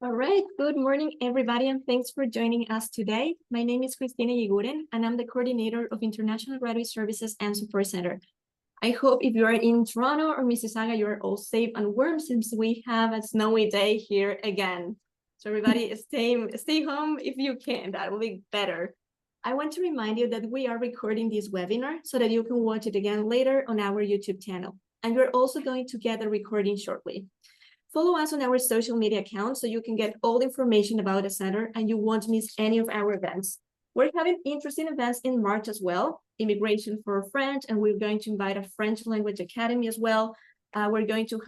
All right, good morning, everybody, and thanks for joining us today. My name is Cristina Yiguren, and I'm the coordinator of International Graduate Services and Support Center. I hope if you are in Toronto or Mississauga, you're all safe and warm since we have a snowy day here again. So everybody stay home if you can, that will be better. I want to remind you that we are recording this webinar so that you can watch it again later on our YouTube channel. And we're also going to get a recording shortly. Follow us on our social media accounts so you can get all the information about the center and you won't miss any of our events. We're having interesting events in March as well, Immigration for French, and we're going to invite a French language academy as well. We're going to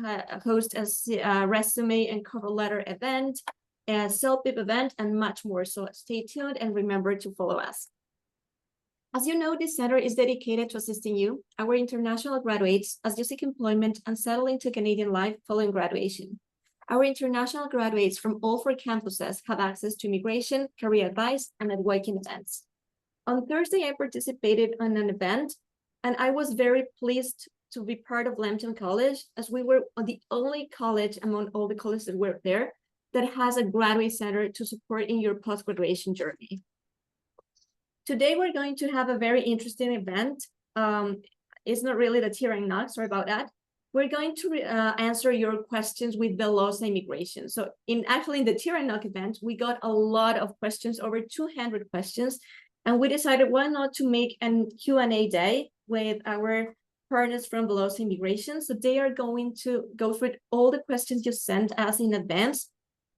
host a resume and cover letter event, a CELPIP event, and much more. So stay tuned and remember to follow us. As you know, this center is dedicated to assisting you, our international graduates, as you seek employment and settle into Canadian life following graduation. Our international graduates from all 4 campuses have access to immigration, career advice, and networking events. On Thursday, I participated in an event, and I was very pleased to be part of Lambton College, as we were the only college among all the colleges that were there that has a graduate center to support in your post-graduation journey. Today, we're going to have a very interesting event. It's not really the Tea and Knock, sorry about that. We're going to answer your questions with Velosa Immigration. So in the Tea and Knock event, we got a lot of questions, over 200 questions, and we decided why not to make a Q&A day with our partners from Velosa Immigration. So they are going to go through all the questions you sent us in advance.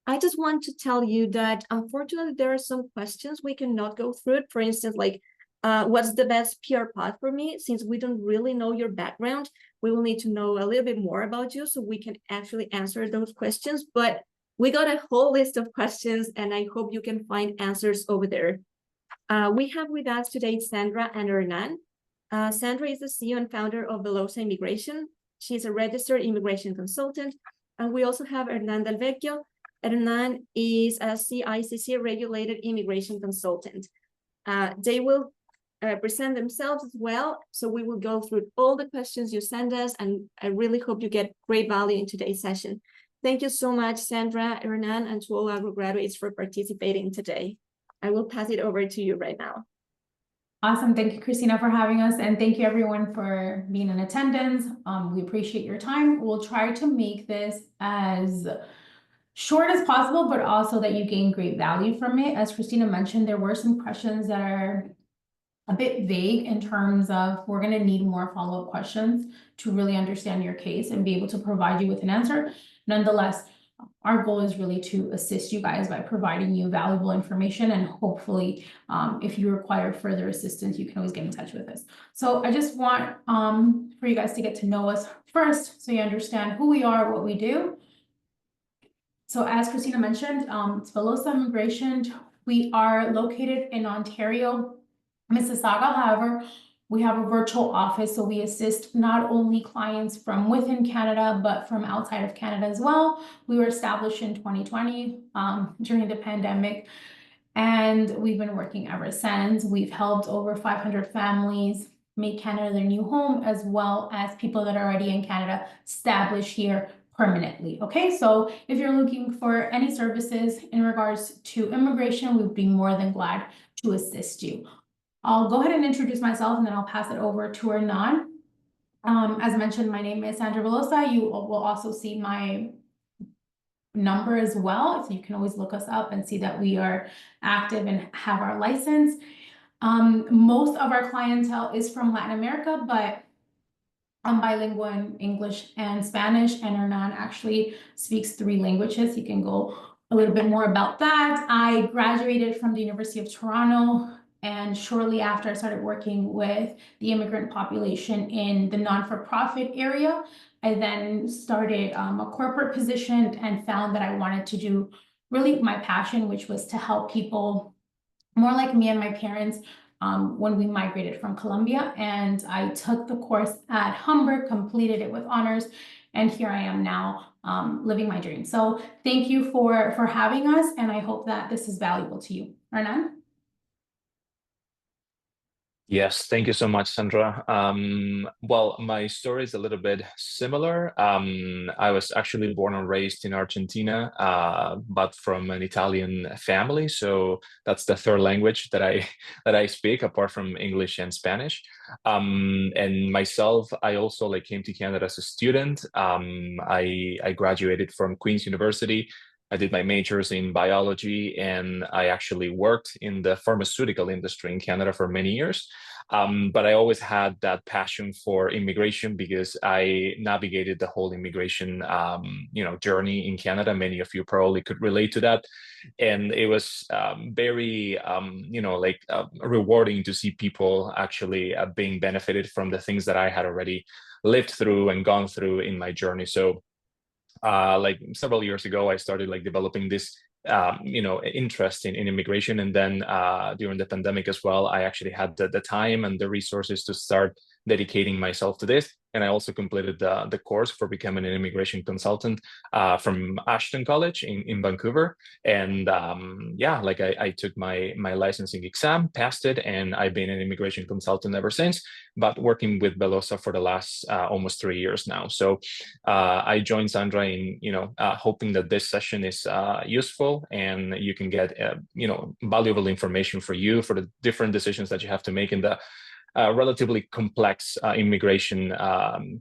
I just want to tell you that unfortunately, there are some questions we cannot go through it. For instance, like, what's the best PR path for me? Since we don't really know your background, we will need to know a little bit more about you so we can actually answer those questions. But we got a whole list of questions, and I hope you can find answers over there. We have with us today Sandra and Hernan. Sandra is the CEO and founder of Velosa Immigration. She's a registered immigration consultant. And we also have Hernan Del Vecchio. Hernan is a CICC regulated immigration consultant. They will present themselves as well. So we will go through all the questions you send us, and I really hope you get great value in today's session. Thank you so much, Sandra, Hernan, and to all our graduates for participating today. I will pass it over to you right now. Awesome. Thank you, Christina, for having us. And thank you, everyone, for being in attendance. We appreciate your time. We'll try to make this as short as possible, but also that you gain great value from it. As Christina mentioned, there were some questions that are a bit vague in terms of we're going to need more follow-up questions to really understand your case and be able to provide you with an answer. Nonetheless, our goal is really to assist you guys by providing you valuable information, and hopefully if you require further assistance, you can always get in touch with us. So I just want for you guys to get to know us first so you understand who we are, what we do. So as Christina mentioned, it's Velosa Immigration. We are located in Ontario, Mississauga. However, we have a virtual office, so we assist not only clients from within Canada, but from outside of Canada as well. We were established in 2020 during the pandemic, and we've been working ever since. We've helped over 500 families make Canada their new home, as well as people that are already in Canada establish here permanently. Okay, so if you're looking for any services in regards to immigration, we'd be more than glad to assist you. I'll go ahead and introduce myself, and then I'll pass it over to Hernan. As mentioned, my name is Sandra Velosa. You will also see my number as well, so you can always look us up and see that we are active and have our license. Most of our clientele is from Latin America, but I'm bilingual in English and Spanish, and Hernan actually speaks 3 languages. He can go a little bit more about that. I graduated from the University of Toronto, and shortly after I started working with the immigrant population in the non-for-profit area. I then started a corporate position and found that I wanted to do really my passion, which was to help people more like me and my parents when we migrated from Colombia. And I took the course at Humber, completed it with honors, and here I am now living my dream. So thank you for having us, and I hope that this is valuable to you. Hernan? Yes, thank you so much, Sandra. Well, my story is a little bit similar. I was actually born and raised in Argentina, but from an Italian family. So that's the third language that I that I speak, apart from English and Spanish. And myself, I also like came to Canada as a student. I graduated from Queen's University. I did my majors in biology, and I actually worked in the pharmaceutical industry in Canada for many years. But I always had that passion for immigration because I navigated the whole immigration, journey in Canada. Many of you probably could relate to that, and it was very, rewarding to see people actually being benefited from the things that I had already lived through and gone through in my journey. So like several years ago, I started like developing this interest in immigration, and then during the pandemic as well, I actually had the time and the resources to start dedicating myself to this. And I also completed the course for becoming an immigration consultant from Ashton College in Vancouver. And yeah, like I took my licensing exam, passed it, and I've been an immigration consultant ever since, but working with Velosa for the last almost 3 years now. So I joined Sandra in, hoping that this session is useful and you can get, valuable information for you for the different decisions that you have to make in the relatively complex immigration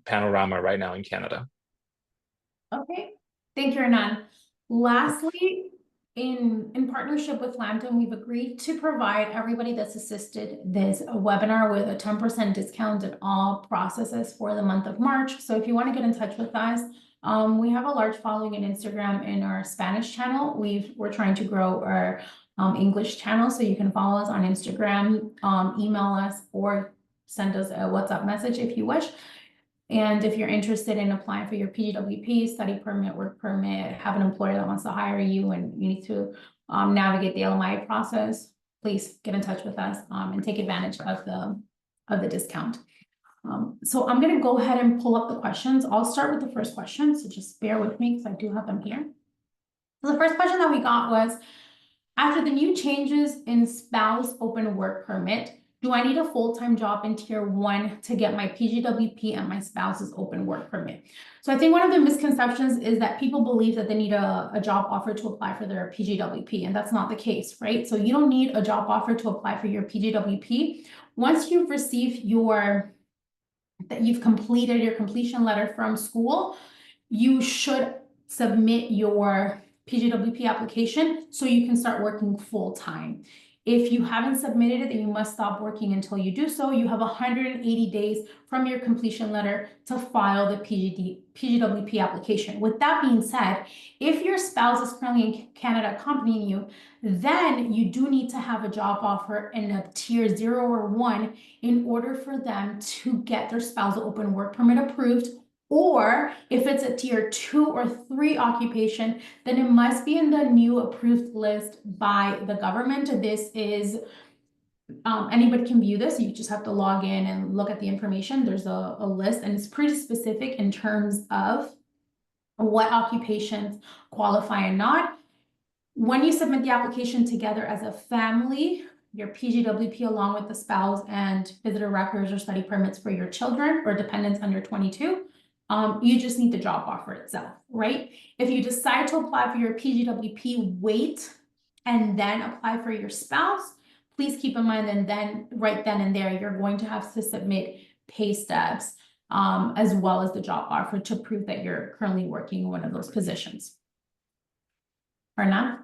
panorama right now in Canada. Okay, thank you, Hernan. Lastly, in partnership with Lambton, we've agreed to provide everybody that's assisted this webinar with a 10% discount at all processes for the month of March. So if you want to get in touch with us, we have a large following in Instagram in our Spanish channel. We're trying to grow our English channel, so you can follow us on Instagram, email us, or send us a WhatsApp message if you wish. And if you're interested in applying for your PGWP, study permit, work permit, have an employer that wants to hire you and you need to navigate the LMI process, please get in touch with us and take advantage of the discount. So I'm going to go ahead and pull up the questions. I'll start with the first question, so just bear with me because I do have them here. So the first question that we got was, after the new changes in spouse open work permit, do I need a full-time job in Tier 1 to get my PGWP and my spouse's open work permit? So I think one of the misconceptions is that people believe that they need a job offer to apply for their PGWP, and that's not the case, right? So you don't need a job offer to apply for your PGWP. Once you've received that you've completed your completion letter from school, you should submit your PGWP application so you can start working full-time. If you haven't submitted it, then you must stop working until you do so. You have 180 days from your completion letter to file the PGWP application. With that being said, if your spouse is currently in Canada accompanying you, then you do need to have a job offer in a Tier 0 or 1 in order for them to get their spousal open work permit approved. Or if it's a Tier 2 or 3 occupation, then it must be in the new approved list by the government. This is, anybody can view this. You just have to log in and look at the information. There's a list, and it's pretty specific in terms of what occupations qualify and not. When you submit the application together as a family, your PGWP along with the spouse and visitor records or study permits for your children or dependents under 22, you just need the job offer itself, right? If you decide to apply for your PGWP, wait and then apply for your spouse, please keep in mind that then right then and there, you're going to have to submit pay stubs as well as the job offer to prove that you're currently working in one of those positions. Hernan?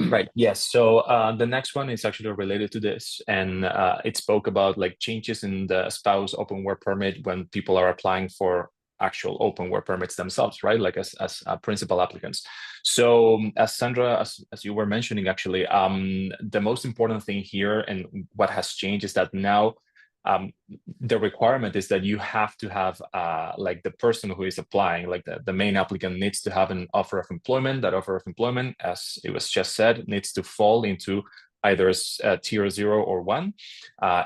Right. Yes. So the next one is actually related to this, and it spoke about like changes in the spouse open work permit when people are applying for actual open work permits themselves, right? Like as principal applicants. So as Sandra, as you were mentioning, actually, the most important thing here and what has changed is that now the requirement is that you have to have like the person who is applying, like the main applicant needs to have an offer of employment. That offer of employment, as it was just said, needs to fall into either Tier 0 or 1.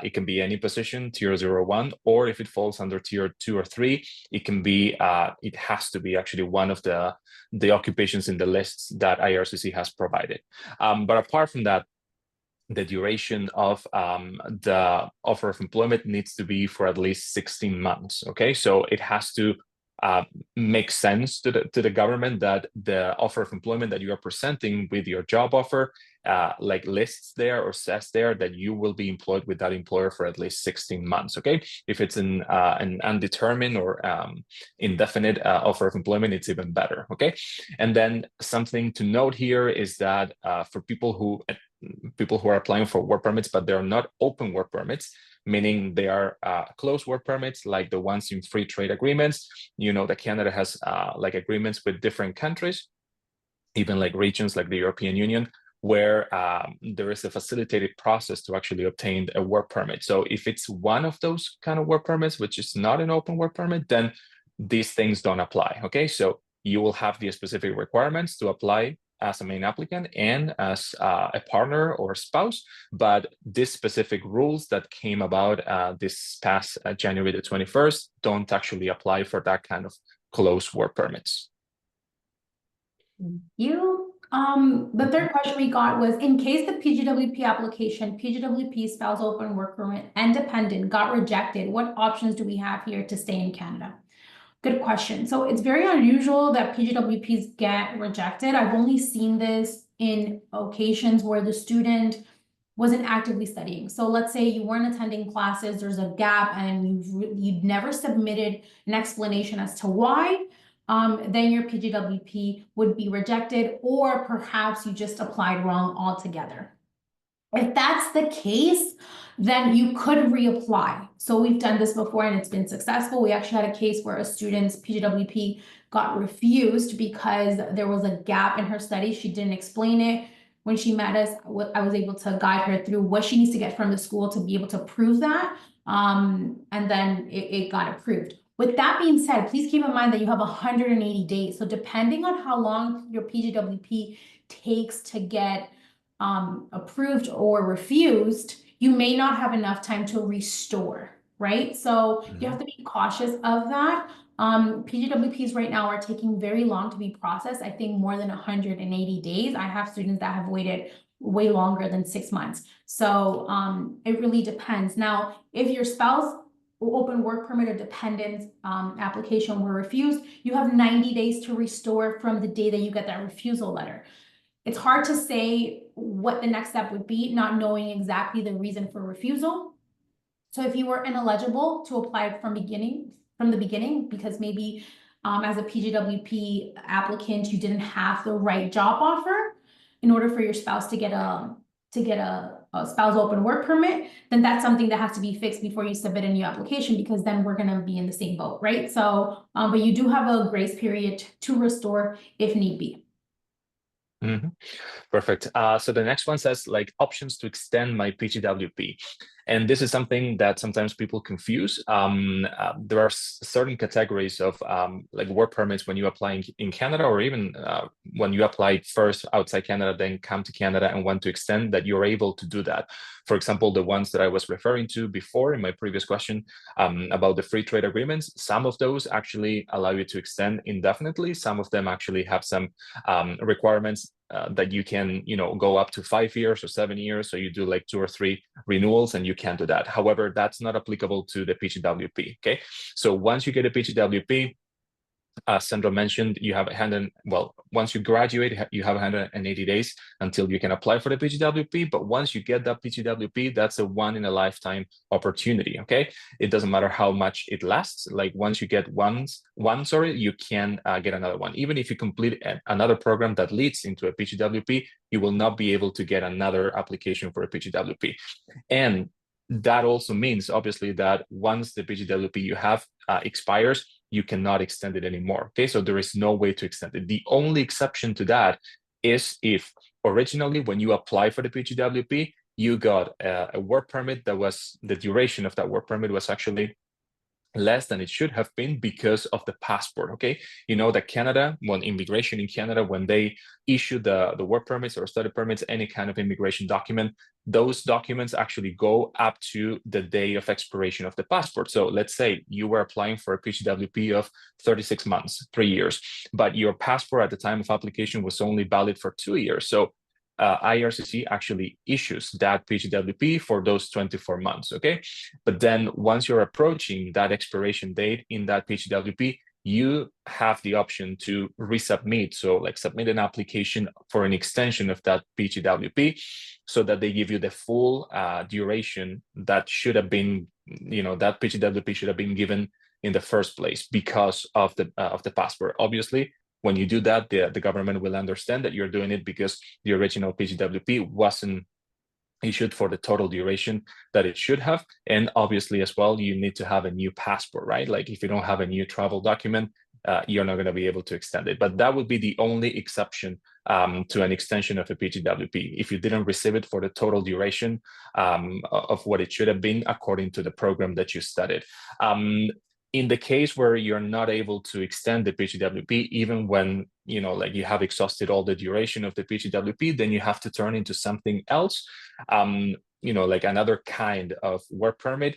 It can be any position, Tier 0 or 1, or if it falls under Tier 2 or 3, it can be, it has to be actually one of the occupations in the lists that IRCC has provided. But apart from that, the duration of the offer of employment needs to be for at least 16 months. Okay, so it has to make sense to the government that the offer of employment that you are presenting with your job offer like lists there or says there that you will be employed with that employer for at least 16 months. Okay, if it's an undetermined or indefinite offer of employment, it's even better. Okay, and then something to note here is that for people who are applying for work permits, but they're not open work permits, meaning they are closed work permits, like the ones in free trade agreements. You know that Canada has like agreements with different countries, even like regions like the European Union, where there is a facilitated process to actually obtain a work permit. So if it's one of those kind of work permits, which is not an open work permit, then these things don't apply. Okay, so you will have the specific requirements to apply as a main applicant and as a partner or spouse, but these specific rules that came about this past January the 21st don't actually apply for that kind of closed work permits. The third question we got was, in case the PGWP application, PGWP spouse open work permit and dependent got rejected, what options do we have here to stay in Canada? Good question. So it's very unusual that PGWPs get rejected. I've only seen this in occasions where the student wasn't actively studying. So let's say you weren't attending classes, there's a gap, and you've never submitted an explanation as to why, then your PGWP would be rejected, or perhaps you just applied wrong altogether. If that's the case, then you could reapply. So we've done this before and it's been successful. We actually had a case where a student's PGWP got refused because there was a gap in her studies. She didn't explain it. When she met us, I was able to guide her through what she needs to get from the school to be able to prove that. And then it got approved. With that being said, please keep in mind that you have 180 days. So depending on how long your PGWP takes to get approved or refused, you may not have enough time to restore, right? So you have to be cautious of that. PGWPs right now are taking very long to be processed. I think more than 180 days. I have students that have waited way longer than 6 months. So it really depends. Now, if your spouse open work permit or dependent application were refused, you have 90 days to restore from the day that you get that refusal letter. It's hard to say what the next step would be, not knowing exactly the reason for refusal. So if you were ineligible to apply from the beginning, because maybe as a PGWP applicant, you didn't have the right job offer in order for your spouse to get a spouse open work permit, then that's something that has to be fixed before you submit a new application, because then we're going to be in the same boat, right? So, but you do have a grace period to restore if need be. Perfect. So the next one says like options to extend my PGWP. And this is something that sometimes people confuse. There are certain categories of like work permits when you apply in Canada, or even when you apply first outside Canada, then come to Canada and want to extend, that you're able to do that. For example, the ones that I was referring to before in my previous question about the free trade agreements, some of those actually allow you to extend indefinitely. Some of them actually have some requirements that you can, go up to 5 years or 7 years. So you do like 2 or 3 renewals and you can do that. However, that's not applicable to the PGWP. Okay. So once you get a PGWP, as Sandra mentioned, you have once you graduate, you have 180 days until you can apply for the PGWP. But once you get that PGWP, that's a one in a lifetime opportunity. Okay, it doesn't matter how much it lasts. Like once you get one, you can get another one. Even if you complete another program that leads into a PGWP, you will not be able to get another application for a PGWP. And that also means, obviously, that once the PGWP you have expires, you cannot extend it anymore. Okay, so there is no way to extend it. The only exception to that is if originally when you apply for the PGWP, you got a work permit that was, the duration of that work permit was actually less than it should have been because of the passport. Okay, you know that Canada, when immigration in Canada, when they issue the work permits or study permits, any kind of immigration document, those documents actually go up to the day of expiration of the passport. So let's say you were applying for a PGWP of 36 months, 3 years, but your passport at the time of application was only valid for 2 years. So IRCC actually issues that PGWP for those 24 months, okay? But then once you're approaching that expiration date in that PGWP, you have the option to resubmit. So like submit an application for an extension of that PGWP so that they give you the full duration that should have been, that PGWP should have been given in the first place because of the passport. Obviously, when you do that, the government will understand that you're doing it because the original PGWP wasn't issued for the total duration that it should have. And obviously as well, you need to have a new passport, right? Like if you don't have a new travel document, you're not going to be able to extend it. But that would be the only exception to an extension of a PGWP if you didn't receive it for the total duration of what it should have been according to the program that you studied. In the case where you're not able to extend the PGWP, even when like you have exhausted all the duration of the PGWP, then you have to turn into something else, like another kind of work permit.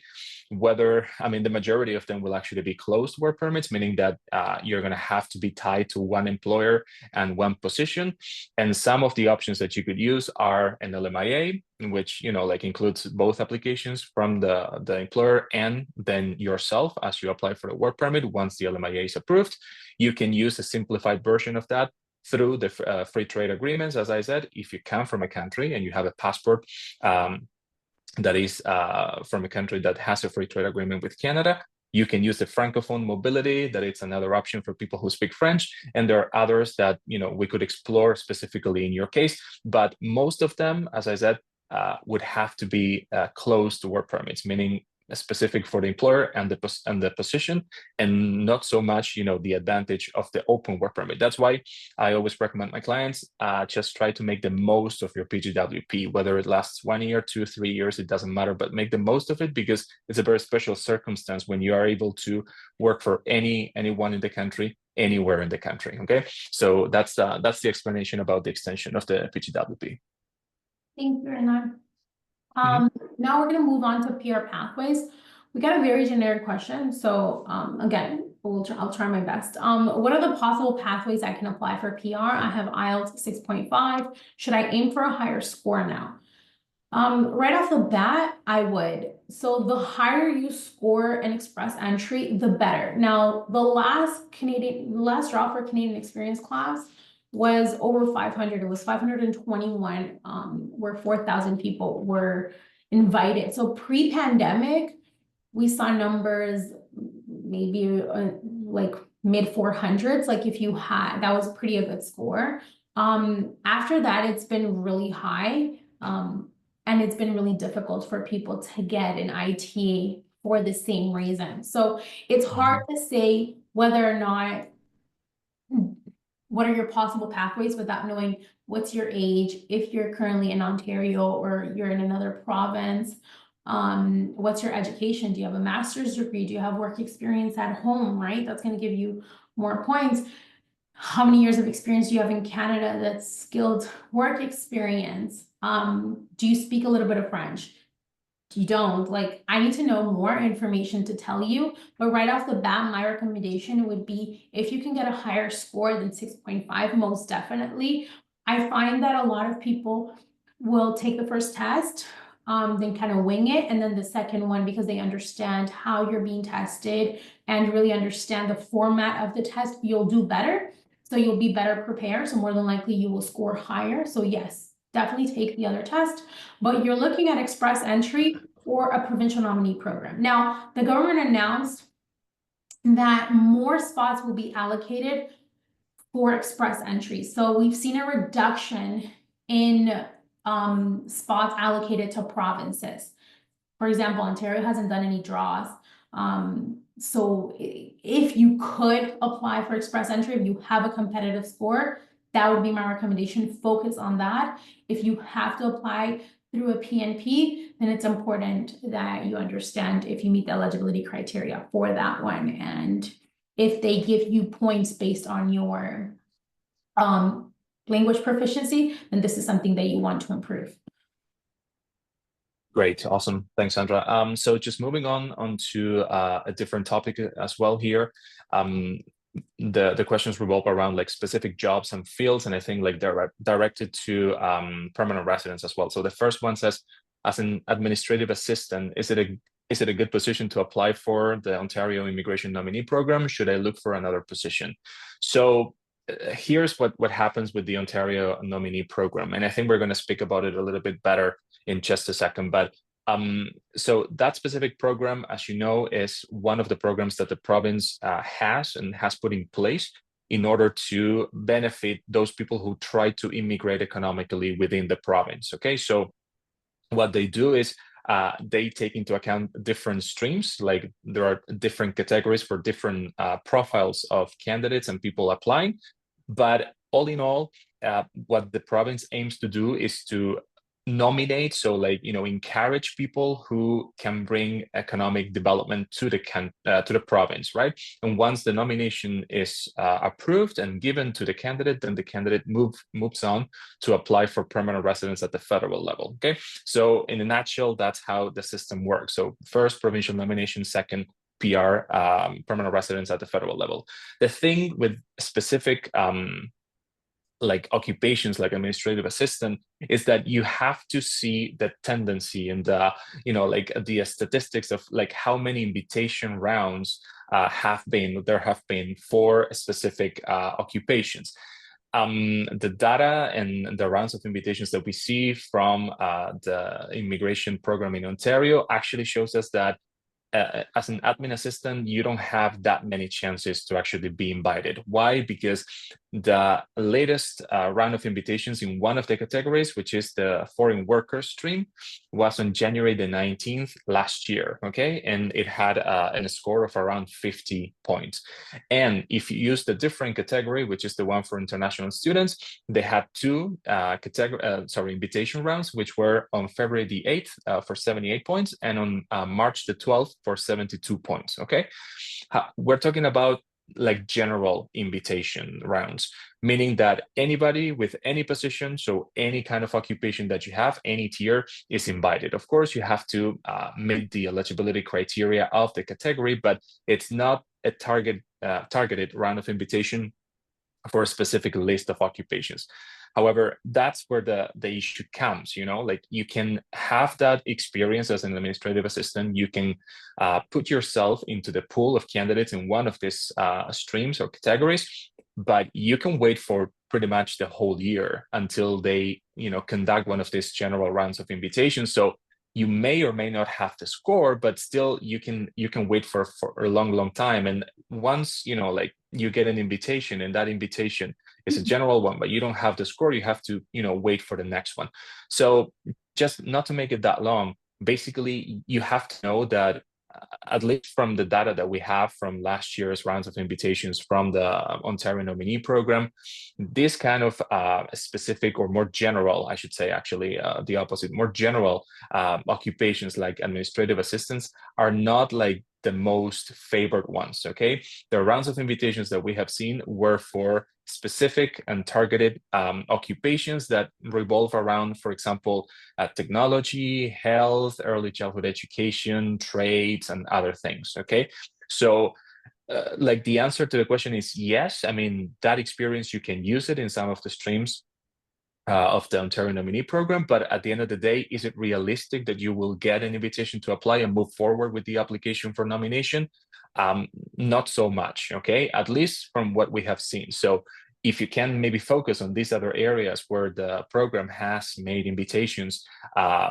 The majority of them will actually be closed work permits, meaning that you're going to have to be tied to one employer and one position. And some of the options that you could use are an LMIA, which like includes both applications from the employer and then yourself as you apply for the work permit. Once the LMIA is approved, you can use a simplified version of that through the free trade agreements. As I said, if you come from a country and you have a passport that is from a country that has a free trade agreement with Canada, you can use the Francophone mobility, that it's another option for people who speak French. And there are others that we could explore specifically in your case. But most of them, as I said, would have to be closed work permits, meaning specific for the employer and the position, and not so much the advantage of the open work permit. That's why I always recommend my clients just try to make the most of your PGWP, whether it lasts 1 year, 2, 3 years, it doesn't matter, but make the most of it, because it's a very special circumstance when you are able to work for anyone in the country, anywhere in the country. Okay, so that's the explanation about the extension of the PGWP. Thank you, Renan. Now we're going to move on to PR pathways. We got a very generic question. So again, I'll try my best. What are the possible pathways I can apply for PR? I have IELTS 6.5. Should I aim for a higher score now? Right off the bat, I would. So the higher you score an express entry, the better. Now, the last draw for Canadian experience class was over 500. It was 521, where 4,000 people were invited. So pre-pandemic, we saw numbers maybe like mid 400s. Like if you had, that was pretty a good score. After that, it's been really high. And it's been really difficult for people to get an IT for the same reason. So it's hard to say whether or not, what are your possible pathways without knowing what's your age, if you're currently in Ontario or you're in another province. What's your education? Do you have a master's degree? Do you have work experience at home, right? That's going to give you more points. How many years of experience do you have in Canada? That's skilled work experience. Do you speak a little bit of French? You don't. Like, I need to know more information to tell you, but right off the bat, my recommendation would be, if you can get a higher score than 6.5, most definitely. I find that a lot of people will take the first test, then kind of wing it, and then the second one, because they understand how you're being tested and really understand the format of the test, you'll do better. So you'll be better prepared. So more than likely you will score higher. So yes, definitely take the other test, but you're looking at express entry or a provincial nominee program. Now, the government announced that more spots will be allocated for express entry. So we've seen a reduction in spots allocated to provinces. For example, Ontario hasn't done any draws. So if you could apply for express entry, if you have a competitive score, that would be my recommendation. Focus on that. If you have to apply through a PNP, then it's important that you understand if you meet the eligibility criteria for that one. And if they give you points based on your language proficiency, then this is something that you want to improve. Great, awesome. Thanks, Sandra. So just moving on to a different topic as well here. the questions revolve around like specific jobs and fields, and I think like they're directed to permanent residents as well. So the first one says, as an administrative assistant, is it a good position to apply for the Ontario Immigration Nominee Program? Should I look for another position? So here's what happens with the Ontario Nominee Program, and I think we're going to speak about it a little bit better in just a second. But so that specific program, as you know, is one of the programs that the province has put in place in order to benefit those people who try to immigrate economically within the province. Okay, so what they do is they take into account different streams, like there are different categories for different profiles of candidates and people applying. But all in all, what the province aims to do is to nominate, so like, you know, encourage people who can bring economic development to the province, right? And once the nomination is approved and given to the candidate, then the candidate moves on to apply for permanent residence at the federal level. Okay, so in a nutshell, that's how the system works. So first, provincial nomination; second, PR, permanent residence at the federal level. The thing with specific like occupations like administrative assistant is that you have to see the tendency and you know, like the statistics of like how many invitation rounds there have been for specific occupations. The data and the rounds of invitations that we see from the immigration program in Ontario actually shows us that as an admin assistant, you don't have that many chances to actually be invited. Why? Because the latest round of invitations in one of the categories, which is the foreign worker stream, was on January the 19th last year, okay? And it had a score of around 50 points. And if you use the different category, which is the one for international students, they had two invitation rounds, which were on February the 8th for 78 points and on March the 12th for 72 points, okay? We're talking about like general invitation rounds, meaning that anybody with any position, so any kind of occupation that you have, any tier, is invited. Of course, you have to meet the eligibility criteria of the category, but it's not a targeted round of invitation for a specific list of occupations. However, that's where the issue comes, you know, like you can have that experience as an administrative assistant, you can put yourself into the pool of candidates in one of these streams or categories, but you can wait for pretty much the whole year until they, you know, conduct one of these general rounds of invitations. So you may or may not have the score, but still you can wait for a long time. And once, you know, like you get an invitation and that invitation is a general one, but you don't have the score, you have to, you know, wait for the next one. So just not to make it that long, basically you have to know that at least from the data that we have from last year's rounds of invitations from the Ontario Nominee Program, this kind of specific or more general, I should say actually the opposite, more general occupations like administrative assistants are not like the most favored ones, okay? The rounds of invitations that we have seen were for specific and targeted occupations that revolve around, for example, technology, health, early childhood education, trades, and other things, okay? So like the answer to the question is yes. I mean, that experience, you can use it in some of the streams of the Ontario Nominee Program, but at the end of the day, is it realistic that you will get an invitation to apply and move forward with the application for nomination? Not so much, okay? At least from what we have seen. So if you can maybe focus on these other areas where the program has made invitations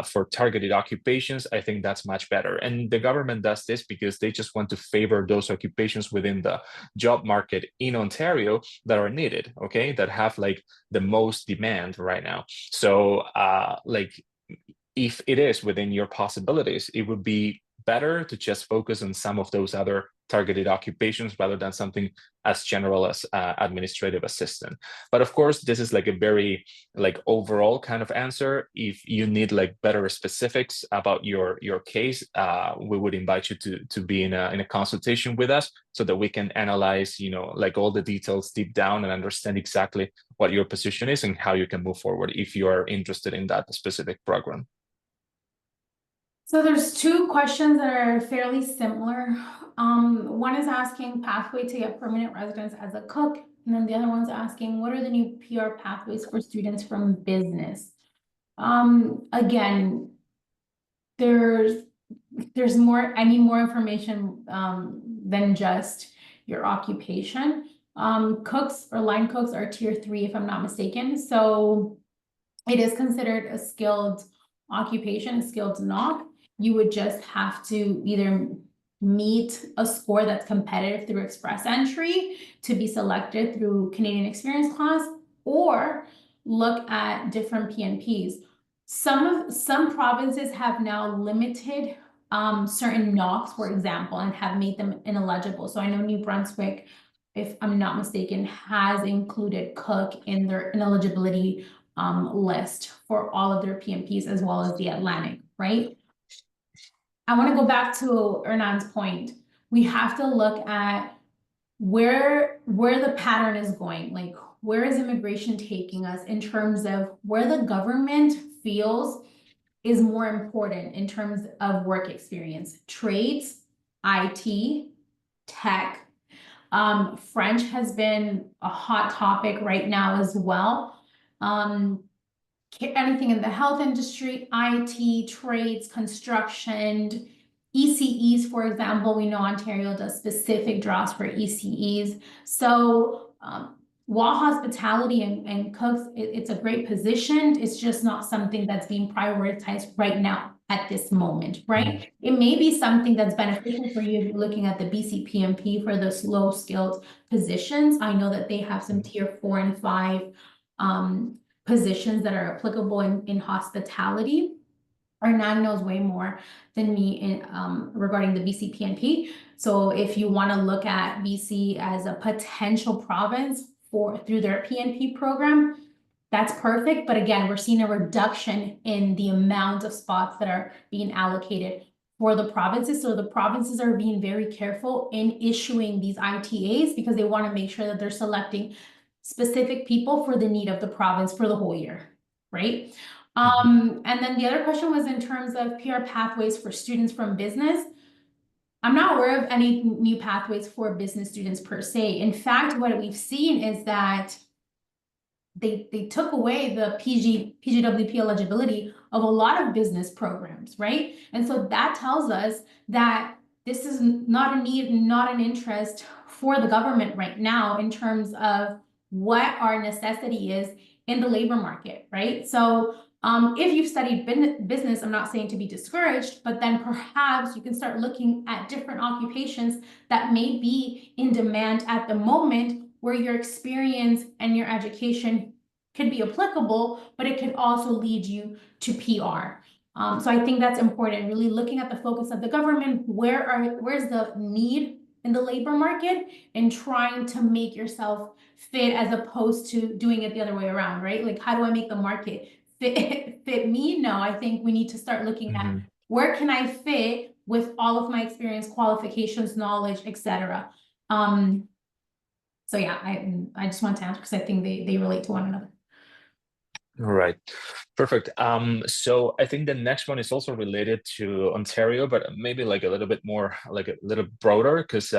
for targeted occupations, I think that's much better. And the government does this because they just want to favor those occupations within the job market in Ontario that are needed, okay? That have like the most demand right now. So like if it is within your possibilities, it would be better to just focus on some of those other targeted occupations rather than something as general as administrative assistant. But of course, this is like a very like overall kind of answer. If you need like better specifics about your case, we would invite you to be in a consultation with us so that we can analyze, you know, like all the details deep down and understand exactly what your position is and how you can move forward if you are interested in that specific program. So there's two questions that are fairly similar. One is asking pathway to get permanent residence as a cook, and then the other one's asking what are the new PR pathways for students from business? Again, there's more, I need more information than just your occupation. Cooks or line cooks are tier 3, if I'm not mistaken. So it is considered a skilled occupation, a skilled knock. You would just have to either meet a score that's competitive through express entry to be selected through Canadian Experience class, or look at different PNPs. Some provinces have now limited certain knocks, for example, and have made them ineligible. So I know New Brunswick, if I'm not mistaken, has included cook in their ineligibility list for all of their PMPs, as well as the Atlantic, right? I want to go back to Hernan's point. We have to look at where the pattern is going. Like, where is immigration taking us in terms of where the government feels is more important in terms of work experience? Trades, IT, tech. French has been a hot topic right now as well. Anything in the health industry, IT, trades, construction, ECEs, for example. We know Ontario does specific draws for ECEs. So while hospitality and cooks, it's a great position, it's just not something that's being prioritized right now at this moment, right? It may be something that's beneficial for you if you're looking at the BC PMP for those low skilled positions. I know that they have some tier 4 and 5 positions that are applicable in hospitality. Hernan knows way more than me in regarding the BC PNP. So if you want to look at BC as a potential province through their PNP program, that's perfect. But again, we're seeing a reduction in the amount of spots that are being allocated for the provinces. So the provinces are being very careful in issuing these ITAs because they want to make sure that they're selecting specific people for the need of the province for the whole year, right? And then the other question was in terms of PR pathways for students from business. I'm not aware of any new pathways for business students per se. In fact, what we've seen is that they took away the PGWP eligibility of a lot of business programs, right? And so that tells us that this is not a need, not an interest for the government right now in terms of what our necessity is in the labor market, right? So if you've studied business, I'm not saying to be discouraged, but then perhaps you can start looking at different occupations that may be in demand at the moment, where your experience and your education could be applicable, but it could also lead you to PR. So I think that's important, really looking at the focus of the government, where's the need in the labor market, and trying to make yourself fit as opposed to doing it the other way around, right? Like, how do I make the market fit me? No, I think we need to start looking at where can I fit with all of my experience, qualifications, knowledge, etc. So yeah, I just want to answer because I think they relate to one another. All right, perfect. So I think the next one is also related to Ontario, but maybe like a little bit more, like a little broader, because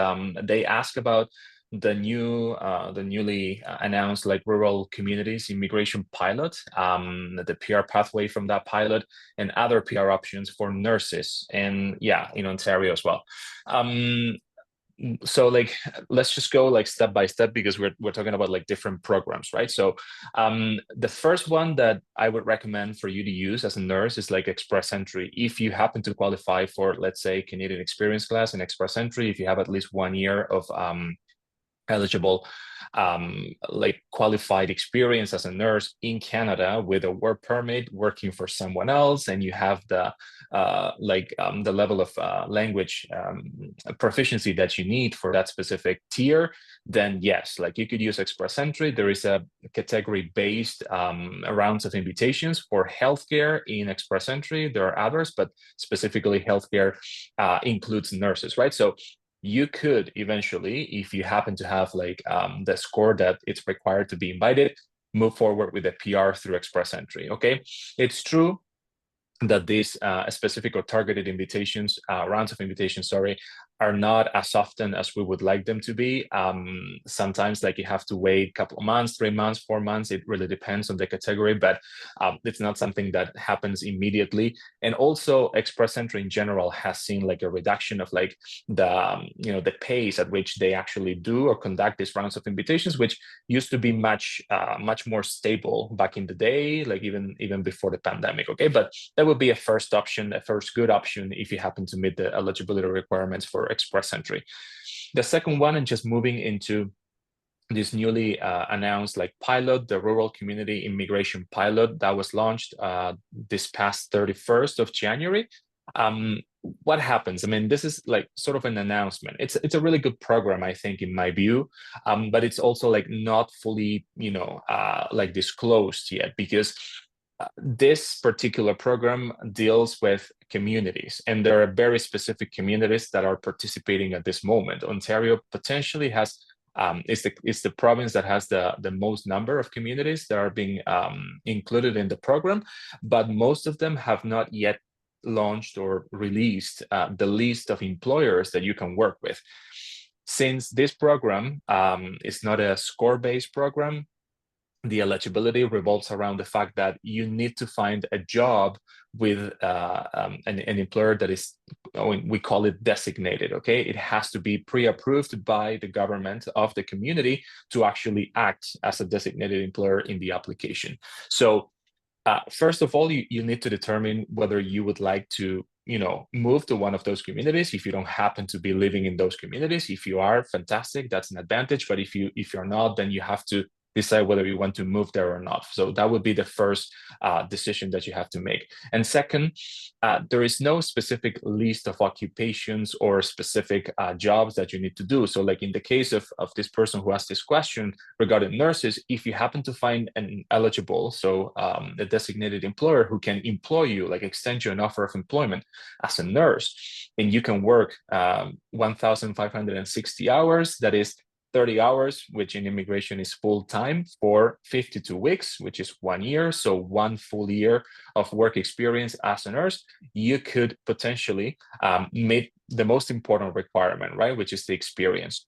they ask about the newly announced like rural communities immigration pilot, the PR pathway from that pilot, and other PR options for nurses, and yeah, in Ontario as well. So like, let's just go like step by step, because we're talking about like different programs, right? So the first one that I would recommend for you to use as a nurse is like express entry. If you happen to qualify for, let's say, Canadian Experience class and express entry, if you have at least 1 year of eligible like qualified experience as a nurse in Canada with a work permit working for someone else, and you have the the level of language proficiency that you need for that specific tier, then yes, like you could use express entry. There is a category based rounds of invitations for healthcare in express entry. There are others, but specifically healthcare includes nurses, right? So you could eventually, if you happen to have like the score that it's required to be invited, move forward with a PR through express entry. Okay, it's true that these specific or targeted invitations, rounds of invitations, sorry, are not as often as we would like them to be. Sometimes like you have to wait a couple of months, 3 months, 4 months. It really depends on the category, but it's not something that happens immediately. And also Express Entry in general has seen like a reduction of like the, the pace at which they actually do or conduct these rounds of invitations, which used to be much more stable back in the day, like even before the pandemic. Okay, but that would be a first option, a first good option if you happen to meet the eligibility requirements for Express Entry. The second one, and just moving into this newly announced like pilot, the Rural Community Immigration Pilot that was launched this past 31st of January. What happens? I mean, this is like sort of an announcement. It's a really good program, I think, in my view, but it's also like not fully, like disclosed yet, because this particular program deals with communities, and there are very specific communities that are participating at this moment. Ontario potentially has is the province that has the most number of communities that are being included in the program, but most of them have not yet launched or released the list of employers that you can work with. Since this program is not a score-based program, the eligibility revolves around the fact that you need to find a job with an employer that is, we call it designated, okay? It has to be pre-approved by the government of the community to actually act as a designated employer in the application. So first of all, you need to determine whether you would like to move to one of those communities. If you don't happen to be living in those communities, if you are, fantastic, that's an advantage. But if you're not, then you have to decide whether you want to move there or not. So that would be the first decision that you have to make. And second, there is no specific list of occupations or specific jobs that you need to do. So like in the case of this person who asked this question regarding nurses, if you happen to find an eligible, so a designated employer who can employ you, like extend you an offer of employment as a nurse, and you can work 1,560 hours, that is 30 hours, which in immigration is full-time, for 52 weeks, which is 1 year. So 1 full year of work experience as a nurse, you could potentially meet the most important requirement, right? Which is the experience.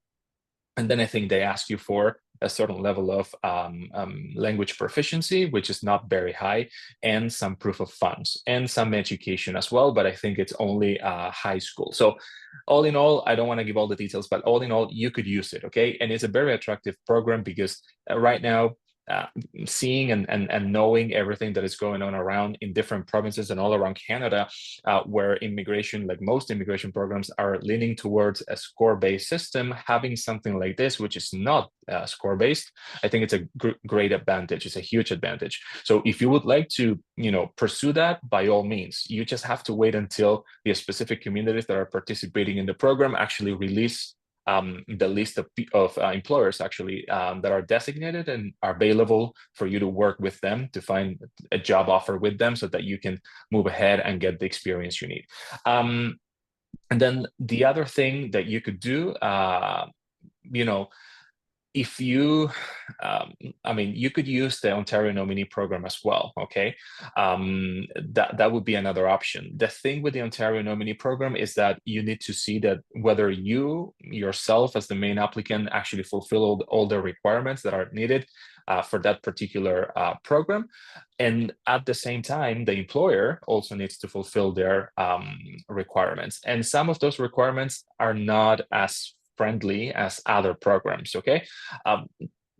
And then I think they ask you for a certain level of language proficiency, which is not very high, and some proof of funds and some education as well. But I think it's only high school. So all in all, I don't want to give all the details, but all in all, you could use it, okay? And it's a very attractive program because right now, seeing and knowing everything that is going on around in different provinces and all around Canada, where immigration, like most immigration programs, are leaning towards a score-based system, having something like this, which is not score-based, I think it's a great advantage. It's a huge advantage. So if you would like to, pursue that, by all means, you just have to wait until the specific communities that are participating in the program actually release the list of employers actually that are designated and are available for you to work with them to find a job offer with them so that you can move ahead and get the experience you need. And then the other thing that you could do, if you, you could use the Ontario nominee program as well, okay? That would be another option. The thing with the Ontario nominee program is that you need to see that whether you yourself as the main applicant actually fulfill all the requirements that are needed for that particular program. And at the same time, the employer also needs to fulfill their requirements. And some of those requirements are not as friendly as other programs, okay?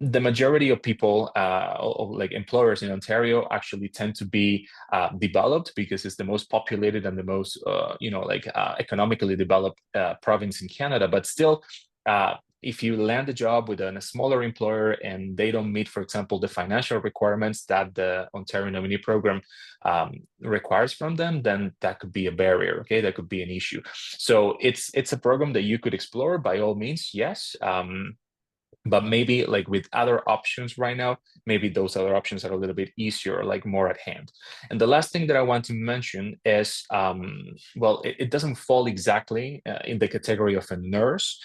The majority of people, like employers in Ontario, actually tend to be developed because it's the most populated and the most, economically developed province in Canada. But still, if you land a job with a smaller employer and they don't meet, for example, the financial requirements that the Ontario nominee program requires from them, then that could be a barrier, okay? That could be an issue. So it's a program that you could explore by all means, yes. But maybe like with other options right now, maybe those other options are a little bit easier, like more at hand. And the last thing that I want to mention is, it doesn't fall exactly in the category of a nurse,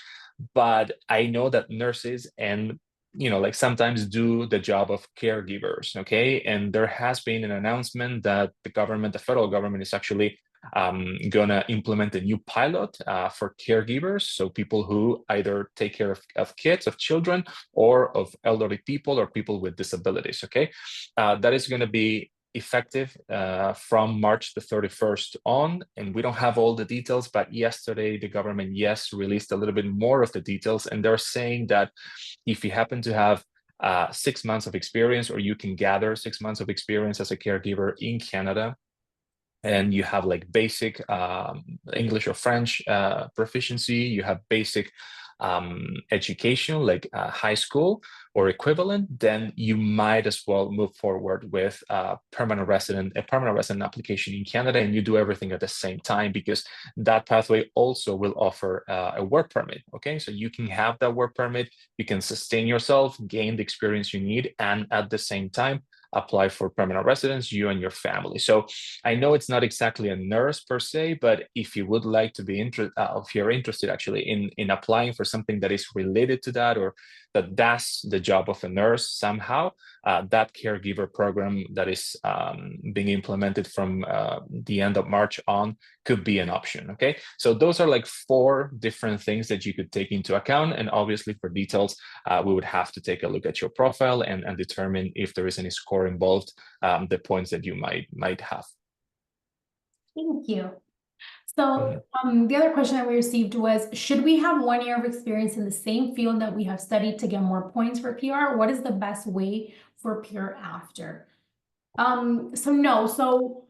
but I know that nurses and like sometimes do the job of caregivers, okay? And there has been an announcement that the federal government is actually gonna implement a new pilot for caregivers. So people who either take care of kids, of children, or of elderly people or people with disabilities, okay? That is gonna be effective from March the 31st on, and we don't have all the details, but yesterday the government, yes, released a little bit more of the details, and they're saying that if you happen to have 6 months of experience, or you can gather 6 months of experience as a caregiver in Canada, and you have like basic English or French proficiency, you have basic education, like high school or equivalent, then you might as well move forward with a permanent resident application in Canada, and you do everything at the same time, because that pathway also will offer a work permit. Okay, so you can have that work permit, you can sustain yourself, gain the experience you need, and at the same time apply for permanent residence, you and your family. So I know it's not exactly a nurse per se, but if you would like to be if you're interested actually in applying for something that is related to that, or that does the job of a nurse somehow, that caregiver program that is being implemented from the end of March on could be an option. Okay, so those are like 4 different things that you could take into account, and obviously for details we would have to take a look at your profile and determine if there is any score involved, the points that you might have. Thank you. So the other question that we received was, should we have 1 year of experience in the same field that we have studied to get more points for PR? What is the best way for PR after? So no. So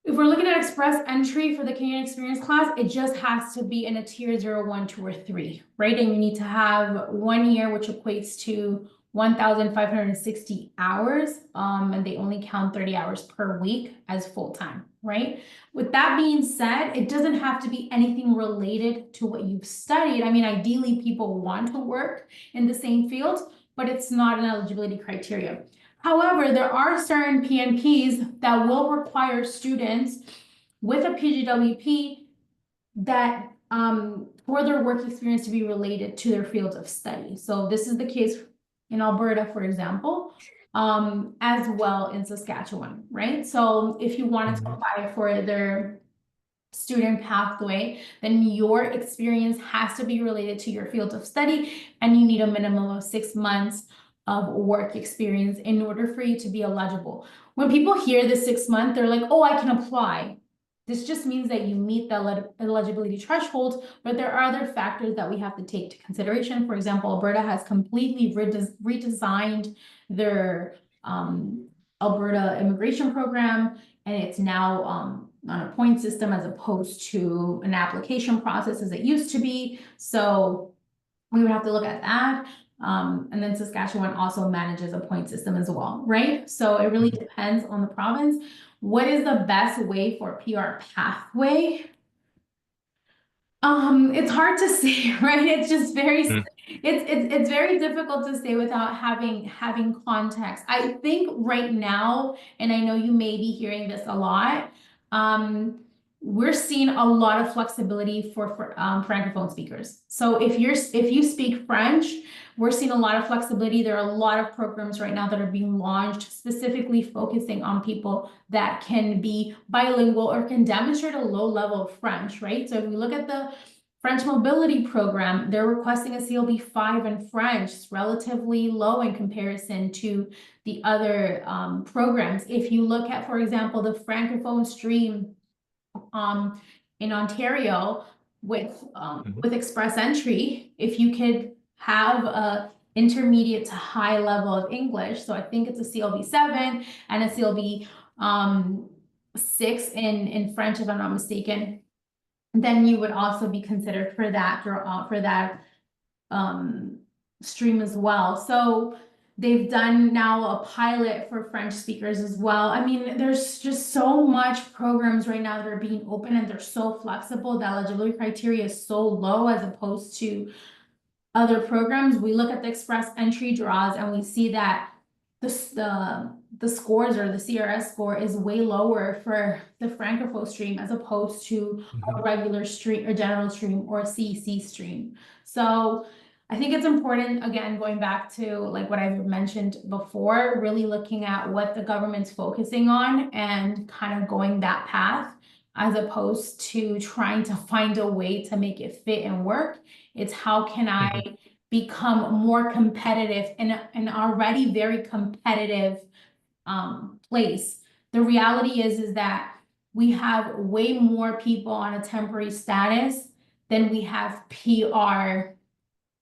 if we're looking at express entry for the Canadian experience class, it just has to be in a tier 0, 1, 2, or 3, right? And you need to have 1 year, which equates to 1,560 hours, and they only count 30 hours per week as full-time, right? With that being said, it doesn't have to be anything related to what you've studied. I mean, ideally people want to work in the same field, but it's not an eligibility criteria. However, there are certain PNPs that will require students with a PGWP that for their work experience to be related to their field of study. So this is the case in Alberta, for example, as well in Saskatchewan, right? So if you wanted to apply for their student pathway, then your experience has to be related to your field of study, and you need a minimum of 6 months of work experience in order for you to be eligible. When people hear the 6 month, they're like, oh, I can apply. This just means that you meet the eligibility threshold, but there are other factors that we have to take to consideration. For example, Alberta has completely redesigned their Alberta immigration program, and it's now on a point system as opposed to an application process as it used to be. So we would have to look at that. And then Saskatchewan also manages a point system as well, right? So it really depends on the province. What is the best way for a PR pathway? It's hard to say, right? It's just very, it's very difficult to say without having context. I think right now, and I know you may be hearing this a lot, we're seeing a lot of flexibility for Francophone speakers. So if you speak French, we're seeing a lot of flexibility. There are a lot of programs right now that are being launched specifically focusing on people that can be bilingual or can demonstrate a low level of French, right? So if we look at the French mobility program, they're requesting a CLB 5 in French. It's relatively low in comparison to the other programs. If you look at, for example, the Francophone stream in Ontario with express entry, if you could have a intermediate to high level of English, so I think it's a CLB 7 and a CLB 6 in French, if I'm not mistaken, then you would also be considered for that stream as well. So they've done now a pilot for French speakers as well. I mean, there's just so much programs right now that are being open, and they're so flexible. The eligibility criteria is so low as opposed to other programs. We look at the express entry draws and we see that the scores, or the CRS score, is way lower for the Francophone stream as opposed to a regular stream or general stream or a CEC stream. So I think it's important, again, going back to like what I've mentioned before, really looking at what the government's focusing on and kind of going that path, as opposed to trying to find a way to make it fit and work. It's how can I become more competitive in an already very competitive place. The reality is that we have way more people on a temporary status than we have PR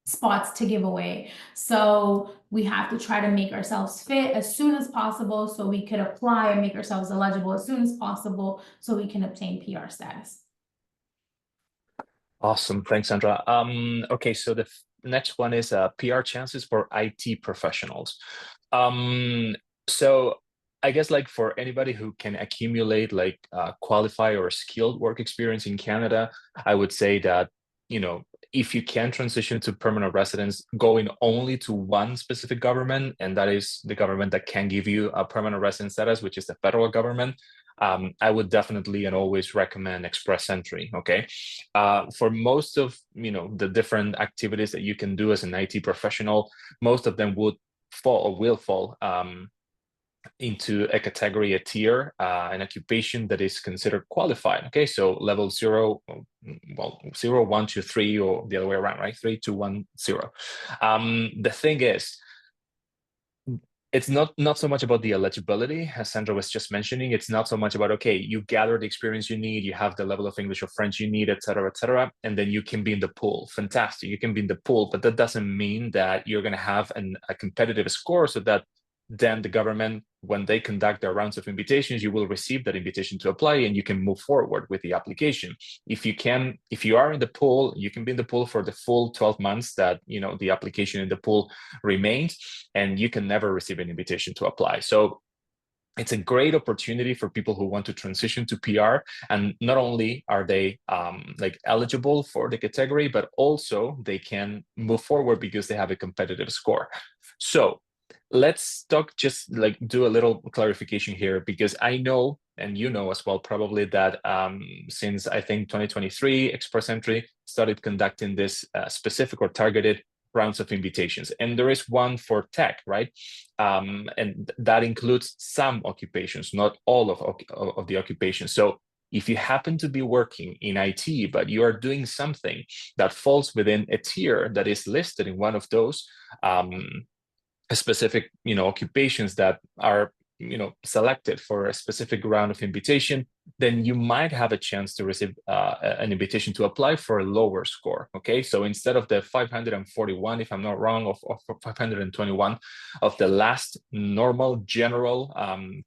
spots to give away. So we have to try to make ourselves fit as soon as possible so we could apply and make ourselves eligible as soon as possible so we can obtain PR status. Awesome. Thanks, Sandra. Okay, so the next one is PR chances for IT professionals. So I guess like for anybody who can accumulate like qualified or skilled work experience in Canada, I would say that, you know, if you can transition to permanent residence, going only to one specific government, and that is the government that can give you a permanent residence status, which is the federal government, I would definitely and always recommend express entry. Okay, for most of the different activities that you can do as an IT professional, most of them would fall or will fall into a category, a tier, an occupation that is considered qualified. Okay, so level 0, well, 0, 1, 2, 3, or the other way around, right? 3, 2, 1, 0. The thing is, it's not so much about the eligibility, as Sandra was just mentioning. It's not so much about, okay, you gather the experience you need, you have the level of English or French you need, et cetera, and then you can be in the pool. Fantastic, you can be in the pool, but that doesn't mean that you're going to have a competitive score so that then the government, when they conduct their rounds of invitations, you will receive that invitation to apply and you can move forward with the application. If you are in the pool, you can be in the pool for the full 12 months that the application in the pool remains, and you can never receive an invitation to apply. So it's a great opportunity for people who want to transition to PR, and not only are they like eligible for the category, but also they can move forward because they have a competitive score. So let's just like do a little clarification here, because I know, and you know as well probably, that since I think 2023, Express Entry started conducting this specific or targeted rounds of invitations, and there is one for tech, right? And that includes some occupations, not all of the occupations. So if you happen to be working in IT, but you are doing something that falls within a tier that is listed in one of those specific occupations that are selected for a specific round of invitation, then you might have a chance to receive an invitation to apply for a lower score. Okay, so instead of the 541, if I'm not wrong, of 521 of the last normal general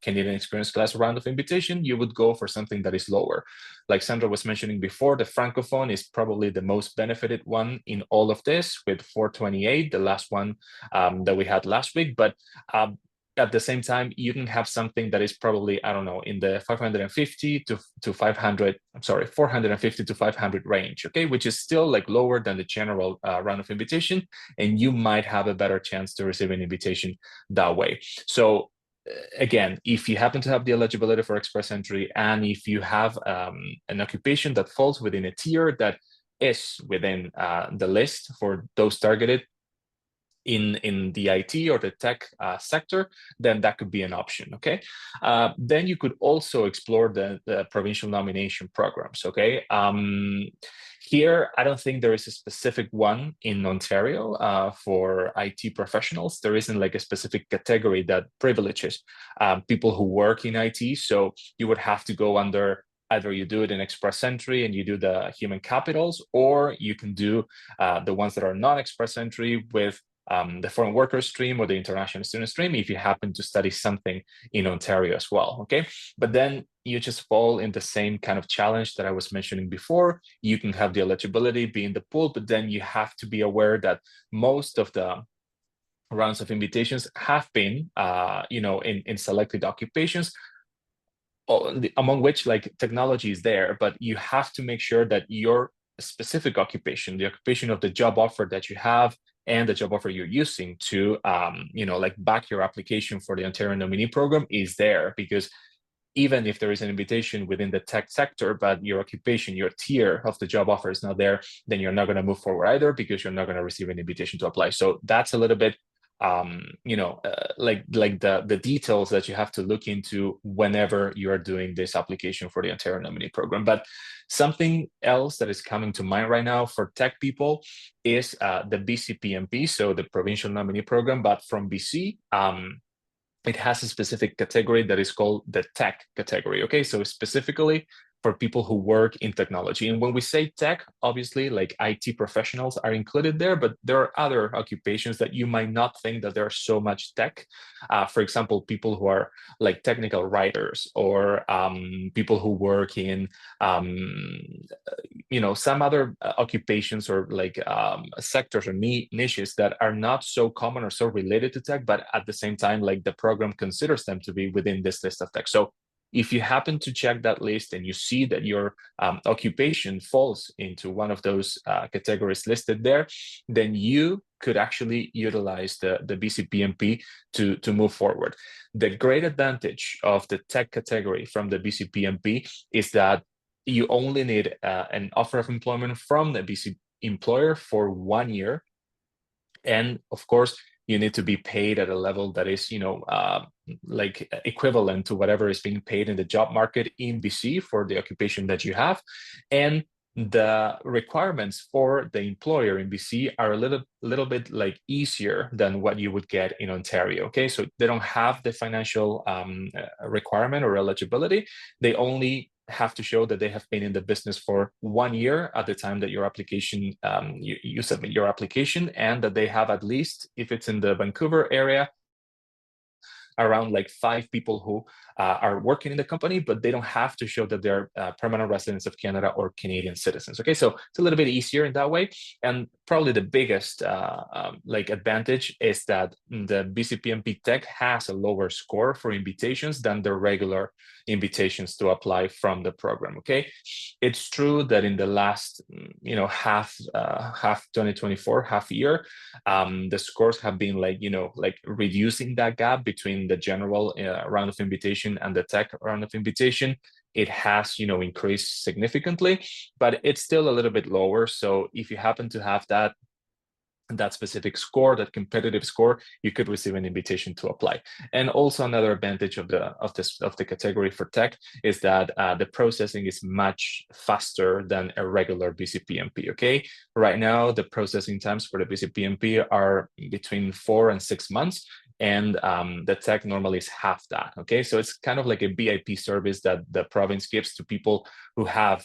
Canadian experience class round of invitation, you would go for something that is lower. Like Sandra was mentioning before, the Francophone is probably the most benefited one in all of this, with 428, the last one that we had last week. But at the same time, you can have something that is probably, I don't know, in the 550 to 500, I'm sorry, 450 to 500 range, okay, which is still like lower than the general round of invitation, and you might have a better chance to receive an invitation that way. So again, if you happen to have the eligibility for Express Entry, and if you have an occupation that falls within a tier that is within the list for those targeted in the IT or the tech sector, then that could be an option. Okay, then you could also explore the provincial nomination programs. Okay, here I don't think there is a specific one in Ontario for IT professionals. There isn't like a specific category that privileges people who work in IT. So you would have to go under, either you do it in Express Entry and you do the human capitals, or you can do the ones that are non-Express Entry with the foreign worker stream or the international student stream, if you happen to study something in Ontario as well. Okay, but then you just fall in the same kind of challenge that I was mentioning before. You can have the eligibility, be in the pool, but then you have to be aware that most of the rounds of invitations have been in selected occupations, among which like technology is there, but you have to make sure that your specific occupation, the occupation of the job offer that you have and the job offer you're using to like back your application for the Ontario nominee program, is there. Because even if there is an invitation within the tech sector, but your occupation, your tier of the job offer is not there, then you're not going to move forward either, because you're not going to receive an invitation to apply. So that's a little bit like the details that you have to look into whenever you are doing this application for the Ontario nominee program. But something else that is coming to mind right now for tech people is the BCPMP, so the provincial nominee program, but from BC. It has a specific category that is called the tech category. Okay, so specifically for people who work in technology. And when we say tech, obviously like IT professionals are included there, but there are other occupations that you might not think that there's so much tech. For example, people who are like technical writers, or people who work in, some other occupations, or like sectors or niches that are not so common or so related to tech, but at the same time, like the program considers them to be within this list of tech. So if you happen to check that list and you see that your occupation falls into one of those categories listed there, then you could actually utilize the BCPMP to move forward. The great advantage of the tech category from the BCPMP is that you only need an offer of employment from the BC employer for 1 year. And of course, you need to be paid at a level that is, like equivalent to whatever is being paid in the job market in BC for the occupation that you have. And the requirements for the employer in BC are a little bit like easier than what you would get in Ontario. Okay, so they don't have the financial requirement or eligibility. They only have to show that they have been in the business for 1 year at the time that your application, you submit your application, and that they have, at least if it's in the Vancouver area, around like 5 people who are working in the company, but they don't have to show that they're permanent residents of Canada or Canadian citizens. Okay, so it's a little bit easier in that way. And probably the biggest like advantage is that the BCPMP Tech has a lower score for invitations than the regular invitations to apply from the program. Okay, it's true that in the last half 2024 half year, the scores have been like like reducing that gap between the general round of invitation and the tech round of invitation. It has increased significantly, but it's still a little bit lower. So if you happen to have that specific score, that competitive score, you could receive an invitation to apply. And also another advantage of the category for tech is that the processing is much faster than a regular BCPMP. Okay, right now the processing times for the BCPMP are between 4 and 6 months, and the tech normally is half that. Okay, so it's kind of like a VIP service that the province gives to people who have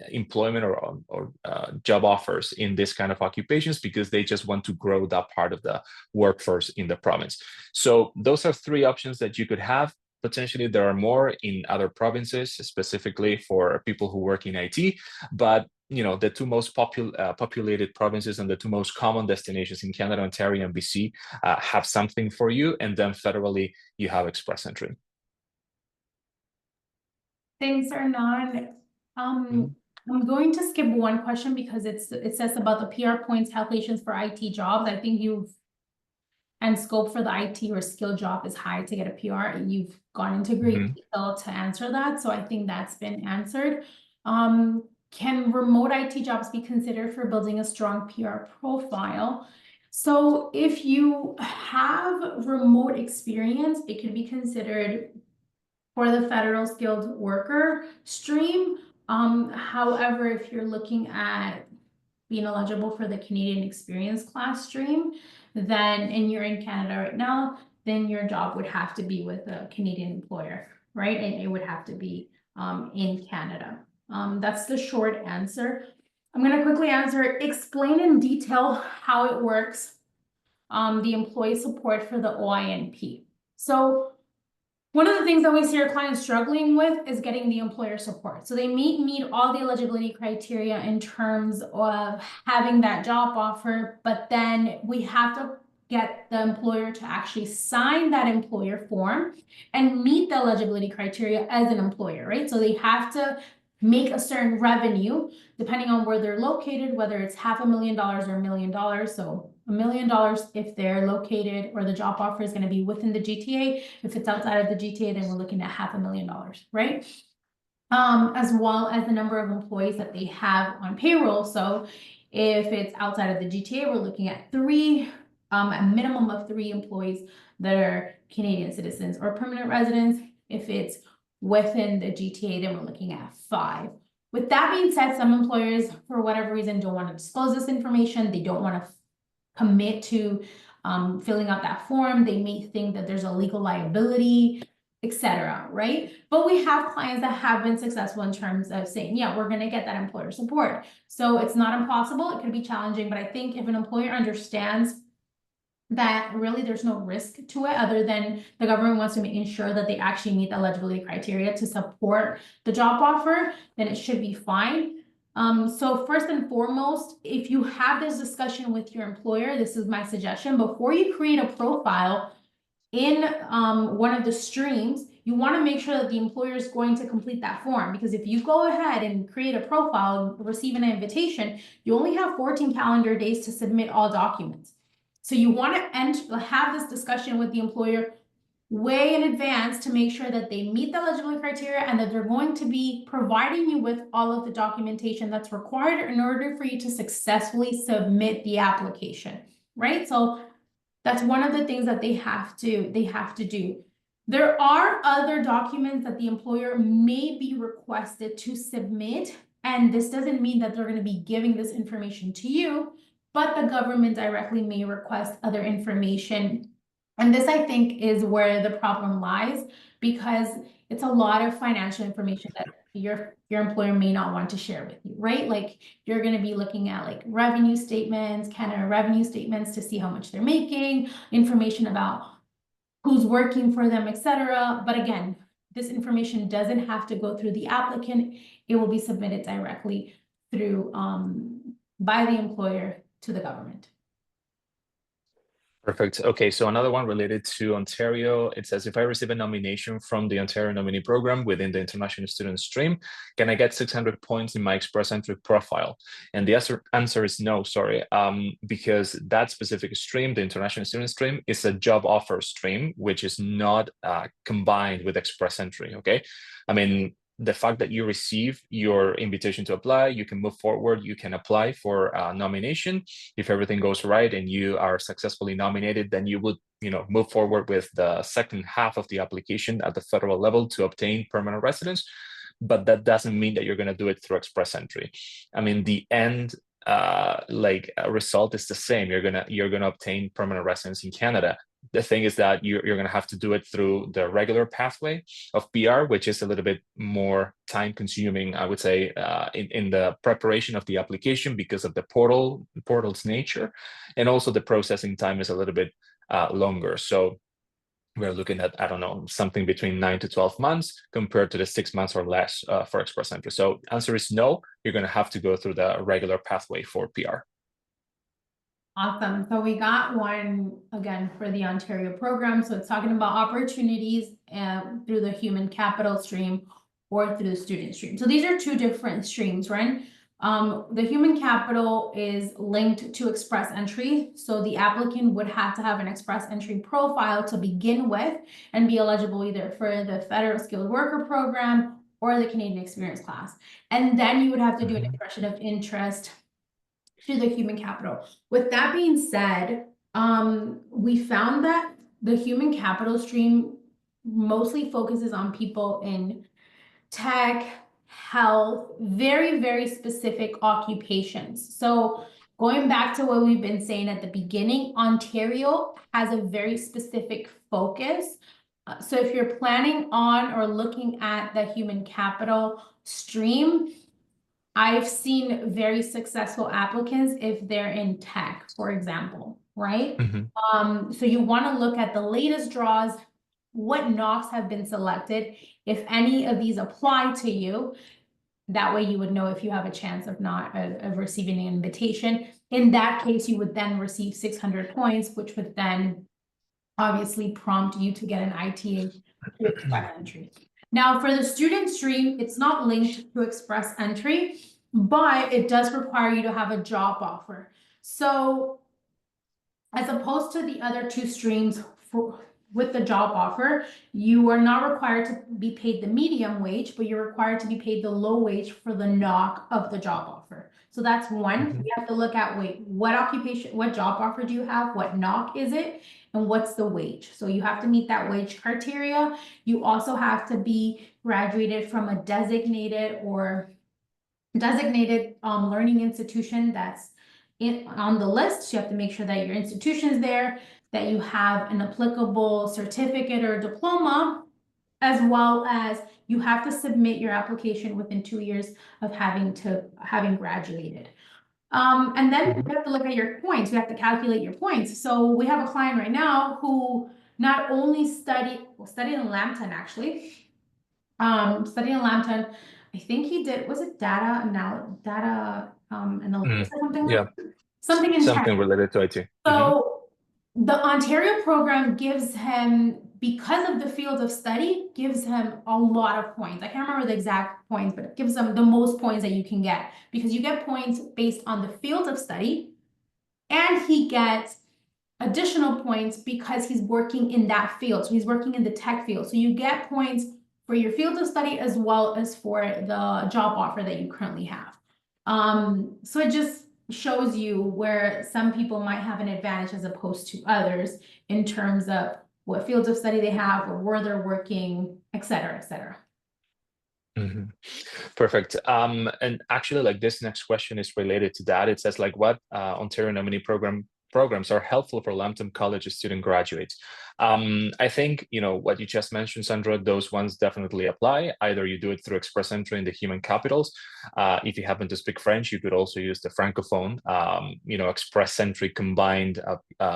employment or job offers in this kind of occupations, because they just want to grow that part of the workforce in the province. So those are 3 options that you could have. Potentially there are more in other provinces, specifically for people who work in IT, but the 2 most populated provinces and the 2 most common destinations in Canada, Ontario and BC, have something for you. And then federally, you have express entry. Thanks, Hernan. I'm going to skip one question because it says about the PR points calculations for IT jobs. I think and scope for the IT or skill job is high to get a PR, and you've gone into great detail to answer that. So I think that's been answered. Can remote IT jobs be considered for building a strong PR profile? So if you have remote experience, it could be considered for the federal skilled worker stream. However, if you're looking at being eligible for the Canadian experience class stream, then, and you're in Canada right now, then your job would have to be with a Canadian employer, right? And it would have to be in Canada. That's the short answer. I'm going to quickly explain in detail how it works, the employee support for the OINP. So one of the things that we see our clients struggling with is getting the employer support. So they meet all the eligibility criteria in terms of having that job offer, but then we have to get the employer to actually sign that employer form and meet the eligibility criteria as an employer, right? So they have to make a certain revenue depending on where they're located, whether it's $500,000 or $1 million. So $1 million if they're located or the job offer is going to be within the GTA. If it's outside of the GTA, then we're looking at $500,000, right? As well as the number of employees that they have on payroll. So if it's outside of the GTA, we're looking at a minimum of 3 employees that are Canadian citizens or permanent residents. If it's within the GTA, then we're looking at 5. With that being said, some employers, for whatever reason, don't want to disclose this information. They don't want to commit to filling out that form. They may think that there's a legal liability, etc., right? But we have clients that have been successful in terms of saying, yeah, we're going to get that employer support. So it's not impossible. It could be challenging, but I think if an employer understands that really there's no risk to it other than the government wants to ensure that they actually meet the eligibility criteria to support the job offer, then it should be fine. So first and foremost, if you have this discussion with your employer, this is my suggestion, before you create a profile in one of the streams, you want to make sure that the employer is going to complete that form, because if you go ahead and create a profile, receive an invitation, you only have 14 calendar days to submit all documents. So you want to have this discussion with the employer way in advance to make sure that they meet the eligibility criteria and that they're going to be providing you with all of the documentation that's required in order for you to successfully submit the application, right? So that's one of the things that they have to do. There are other documents that the employer may be requested to submit, and this doesn't mean that they're going to be giving this information to you, but the government directly may request other information. And this, I think, is where the problem lies, because it's a lot of financial information that your employer may not want to share with you, right? Like you're going to be looking at like revenue statements, Canada revenue statements to see how much they're making, information about who's working for them, etc. But again, this information doesn't have to go through the applicant. It will be submitted directly through by the employer to the government. Perfect. Okay, so another one related to Ontario. It says, if I receive a nomination from the Ontario nominee program within the international student stream, can I get 600 points in my Express Entry profile? And the answer is no, sorry, because that specific stream, the international student stream, is a job offer stream, which is not combined with Express Entry, okay? I mean, the fact that you receive your invitation to apply, you can move forward, you can apply for a nomination. If everything goes right and you are successfully nominated, then you would, move forward with the second half of the application at the federal level to obtain permanent residence. But that doesn't mean that you're going to do it through Express Entry. I mean, the end result is the same. You're gonna obtain permanent residence in Canada. The thing is that you're going to have to do it through the regular pathway of PR, which is a little bit more time consuming, I would say, in the preparation of the application because of the portal's nature. And also the processing time is a little bit longer. So we're looking at, I don't know, something between 9 to 12 months compared to the 6 months or less for Express Entry. So answer is no, you're going to have to go through the regular pathway for PR. Awesome. So we got one again for the Ontario program. So it's talking about opportunities through the human capital stream or through the student stream. So these are 2 different streams, right? The human capital is linked to Express Entry. So the applicant would have to have an Express Entry profile to begin with and be eligible either for the Federal Skilled Worker Program or the Canadian Experience class. And then you would have to do an expression of interest to the human capital. With that being said, we found that the human capital stream mostly focuses on people in tech, health, very, very specific occupations. So going back to what we've been saying at the beginning, Ontario has a very specific focus. So if you're planning on or looking at the human capital stream, I've seen very successful applicants if they're in tech, for example, right? So you want to look at the latest draws, what knocks have been selected, if any of these apply to you. That way you would know if you have a chance of receiving an invitation. In that case, you would then receive 600 points, which would then obviously prompt you to get an ITA to Express Entry. Now, for the student stream, it's not linked to Express Entry, but it does require you to have a job offer. So as opposed to the other two streams with the job offer, you are not required to be paid the medium wage, but you're required to be paid the low wage for the knock of the job offer. So that's one. Mhm. We have to look at, wait, what occupation, what job offer do you have? What knock is it? And what's the wage? So you have to meet that wage criteria. You also have to be graduated from a designated learning institution that's on the list. So you have to make sure that your institution is there, that you have an applicable certificate or diploma, as well as you have to submit your application within 2 years of having graduated. And then we have to look at your points. We have to calculate your points. So we have a client right now who not only studied in Lambton, actually. Studied in Lambton. I think he did, was it data analytics or something like Yeah, that? Something in tech. something related to IT. So the Ontario program gives him, because of the field of study, gives him a lot of points. I can't remember the exact points, but it gives him the most points that you can get, because you get points based on the field of study, and he gets additional points because he's working in that field. So he's working in the tech field. So you get points for your field of study as well as for the job offer that you currently have. So it just shows you where some people might have an advantage as opposed to others in terms of what fields of study they have or where they're working, et cetera, et cetera. Mhm. Perfect. And actually, like, this next question is related to that. It says, like, what Ontario nominee programs are helpful for Lambton College student graduates? I think, what you just mentioned, Sandra, those ones definitely apply. Either you do it through express entry in the human capitals. If you happen to speak French, you could also use the Francophone, express entry combined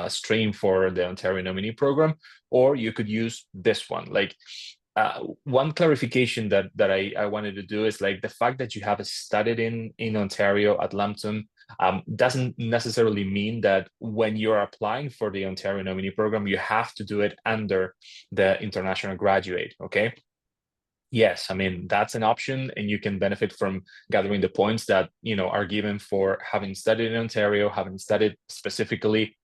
stream for the Ontario nominee program, or you could use this one. Like, one clarification that I wanted to do is, like, the fact that you have studied in Ontario at Lambton doesn't necessarily mean that when you're applying for the Ontario nominee program, you have to do it under the international graduate, okay? Yes, I mean, that's an option, and you can benefit from gathering the points that, are given for having studied in Ontario, having studied specifically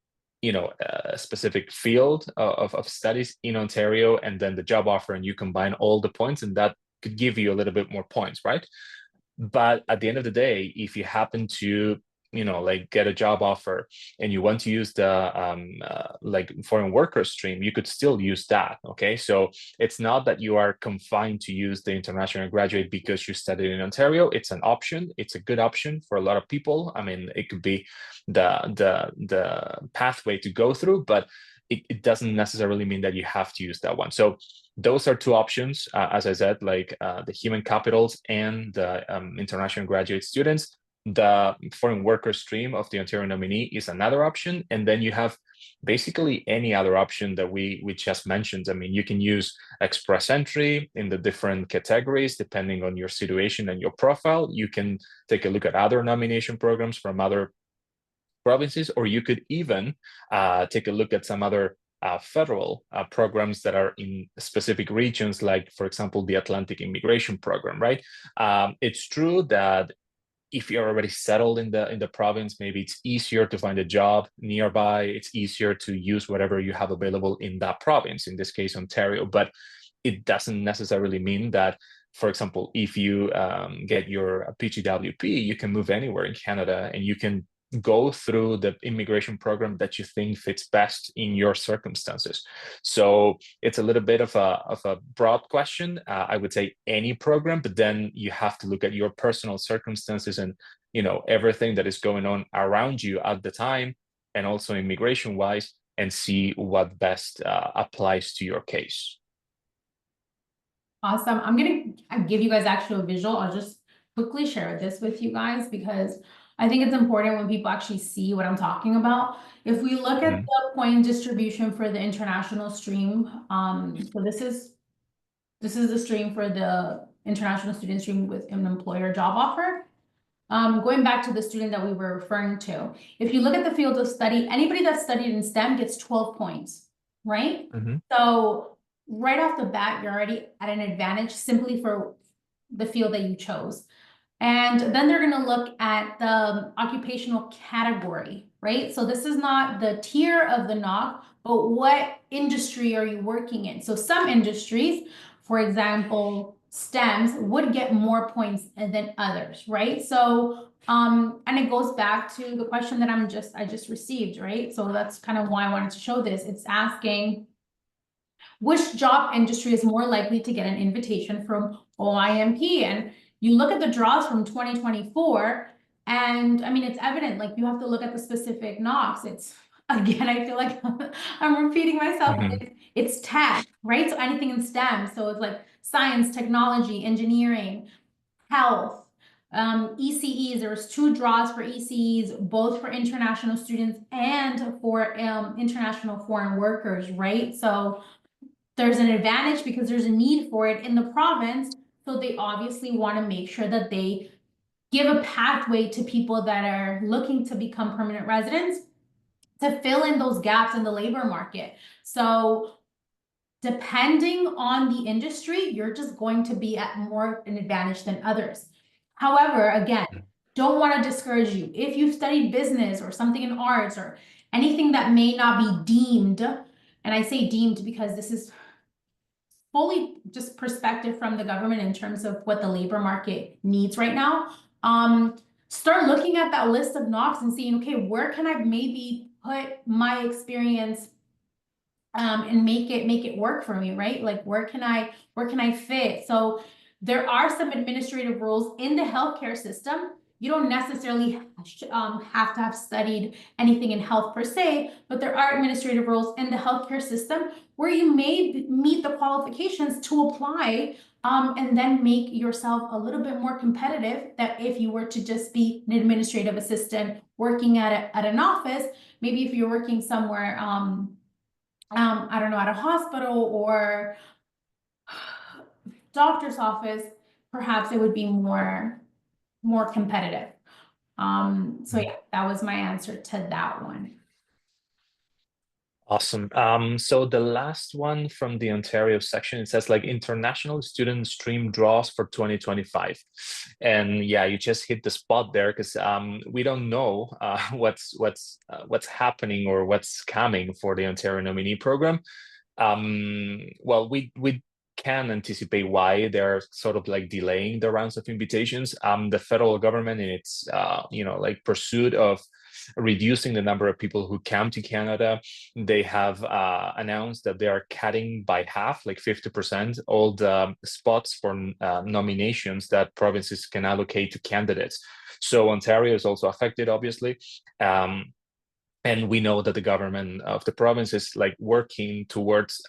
a specific field of studies in Ontario, and then the job offer, and you combine all the points, and that could give you a little bit more points, right? But at the end of the day, if you happen to like, get a job offer and you want to use the like, foreign worker stream, you could still use that. Okay, so it's not that you are confined to use the international graduate because you studied in Ontario. It's an option. It's a good option for a lot of people. I mean, it could be the pathway to go through, but it doesn't necessarily mean that you have to use that one. So those are two options, as I said, like the human capitals and the international graduate students. The foreign worker stream of the Ontario nominee is another option. And then you have basically any other option that we just mentioned. I mean, you can use express entry in the different categories, depending on your situation and your profile. You can take a look at other nomination programs from other provinces, or you could even take a look at some other federal programs that are in specific regions, like, for example, the Atlantic Immigration Program, right? It's true that if you're already settled in the province, maybe it's easier to find a job nearby. It's easier to use whatever you have available in that province, in this case, Ontario. But it doesn't necessarily mean that, for example, if you get your PGWP, you can move anywhere in Canada and you can go through the immigration program that you think fits best in your circumstances. So it's a little bit of a broad question. I would say any program, but then you have to look at your personal circumstances and everything that is going on around you at the time, and also immigration wise, and see what best applies to your case. Awesome. I'm gonna give you guys actually a visual. I'll just quickly share this with you guys because I think it's important when people actually see what I'm talking about. If we look at the point distribution for the international stream, so this is the stream for the international student stream with an employer job offer. Going back to the student that we were referring to, if you look at the field of study, anybody that studied in STEM gets 12 points, right? So right off the bat, you're already at an advantage simply for the field that you chose. And then they're going to look at the occupational category, right? So this is not the tier of the knock, but what industry are you working in? So some industries, for example, STEMs would get more points than others, right? So, and it goes back to the question that I just received, right? So that's kind of why I wanted to show this. It's asking, which job industry is more likely to get an invitation from OIMP? And you look at the draws from 2024, and I mean, it's evident, like you have to look at the specific knocks. It's, again, I feel like I'm repeating myself. It's tech, right? So anything in STEM. So it's like science, technology, engineering, health, ECEs. There was 2 draws for ECEs, both for international students and for international foreign workers, right? So there's an advantage because there's a need for it in the province. So they obviously want to make sure that they give a pathway to people that are looking to become permanent residents to fill in those gaps in the labor market. So depending on the industry, you're just going to be at more an advantage than others. However, again, don't want to discourage you. If you've studied business or something in arts or anything that may not be deemed, and I say deemed because this is fully just perspective from the government in terms of what the labor market needs right now, start looking at that list of knocks and seeing, okay, where can I maybe put my experience and make it work for me, right? Like where can I fit? So there are some administrative rules in the healthcare system. You don't necessarily have to have studied anything in health per se, but there are administrative rules in the healthcare system where you may meet the qualifications to apply and then make yourself a little bit more competitive that if you were to just be an administrative assistant working at an office, maybe if you're working somewhere, I don't know, at a hospital or doctor's office, perhaps it would be more competitive. So yeah, that was my answer to that one. Awesome. So the last one from the Ontario section, it says like international student stream draws for 2025. And yeah, you just hit the spot there because we don't know what's happening or what's coming for the Ontario nominee program. Well, we can anticipate why they're sort of like delaying the rounds of invitations. The federal government in its like pursuit of reducing the number of people who come to Canada, they have announced that they are cutting by half, like 50%, all the spots for nominations that provinces can allocate to candidates. So Ontario is also affected, obviously. And we know that the government of the province is like working towards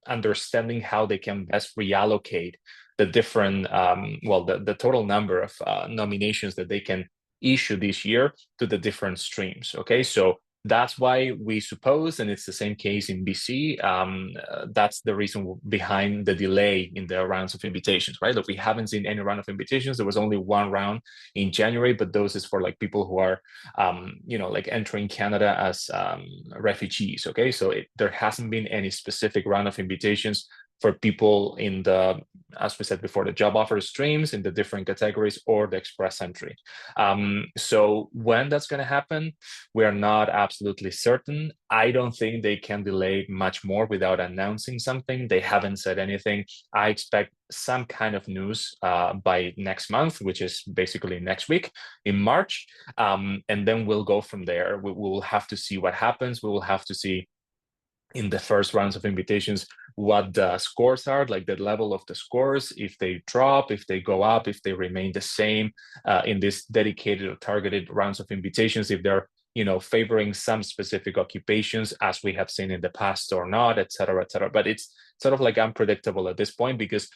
understanding how they can best reallocate the different, the total number of nominations that they can issue this year to the different streams. Okay, so that's why we suppose, and it's the same case in BC, that's the reason behind the delay in the rounds of invitations, right? Look, we haven't seen any round of invitations. There was only one round in January, but those is for like people who are, like entering Canada as refugees, okay? So there hasn't been any specific round of invitations for people in the, as we said before, the job offer streams in the different categories or the express entry. So when that's going to happen, we are not absolutely certain. I don't think they can delay much more without announcing something. They haven't said anything. I expect some kind of news by next month, which is basically next week in March. And then we'll go from there. We will have to see what happens. We will have to see in the first rounds of invitations what the scores are, like the level of the scores, if they drop, if they go up, if they remain the same in this dedicated or targeted rounds of invitations, if they're favoring some specific occupations as we have seen in the past or not, et cetera, et cetera. But it's sort of like unpredictable at this point because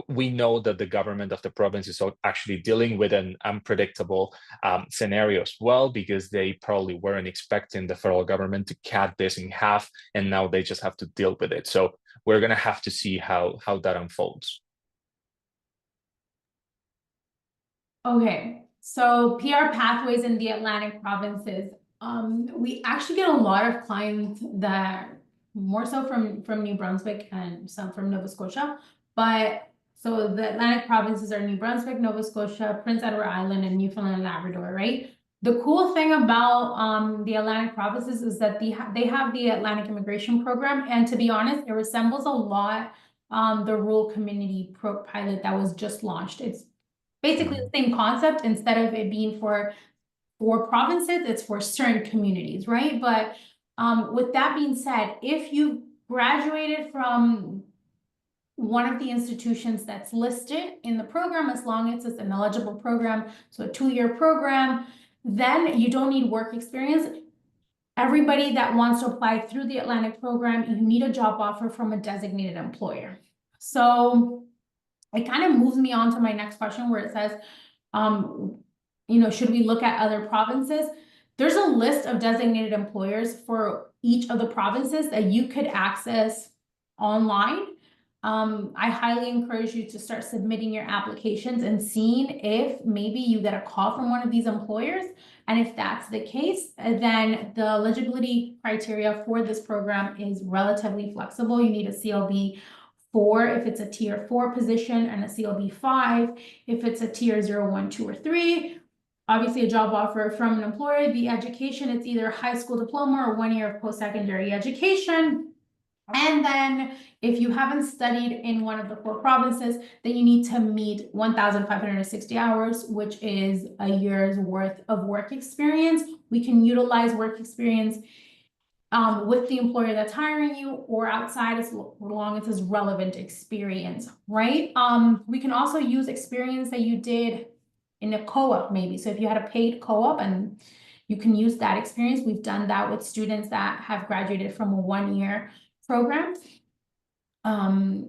we know that the government of the province is actually dealing with an unpredictable scenario as well, because they probably weren't expecting the federal government to cut this in half, and now they just have to deal with it. So we're going to have to see how that unfolds. Okay, so PR pathways in the Atlantic provinces. We actually get a lot of clients that more so from New Brunswick and some from Nova Scotia, but so the Atlantic provinces are New Brunswick, Nova Scotia, Prince Edward Island, and Newfoundland and Labrador, right? The cool thing about the Atlantic provinces is that they have the Atlantic Immigration Program, and to be honest, it resembles a lot the rural community pilot that was just launched. It's basically the same concept. Instead of it being for provinces, it's for certain communities, right? But with that being said, if you graduated from one of the institutions that's listed in the program, as long as it's an eligible program, so a 2-year program, then you don't need work experience. Everybody that wants to apply through the Atlantic program, you need a job offer from a designated employer. So it kind of moves me on to my next question, where it says, should we look at other provinces? There's a list of designated employers for each of the provinces that you could access online. I highly encourage you to start submitting your applications and seeing if maybe you get a call from one of these employers. And if that's the case, then the eligibility criteria for this program is relatively flexible. You need a CLB 4 if it's a tier 4 position, and a CLB 5 if it's a tier 0, 1, 2, or 3. Obviously, a job offer from an employer. The education, it's either high school diploma or 1 year of post-secondary education. And then if you haven't studied in one of the 4 provinces, then you need to meet 1,560 hours, which is a year's worth of work experience. We can utilize work experience with the employer that's hiring you, or outside, as long as it's relevant experience, right? We can also use experience that you did in a co-op maybe. So if you had a paid co-op, and you can use that experience. We've done that with students that have graduated from a 1-year program.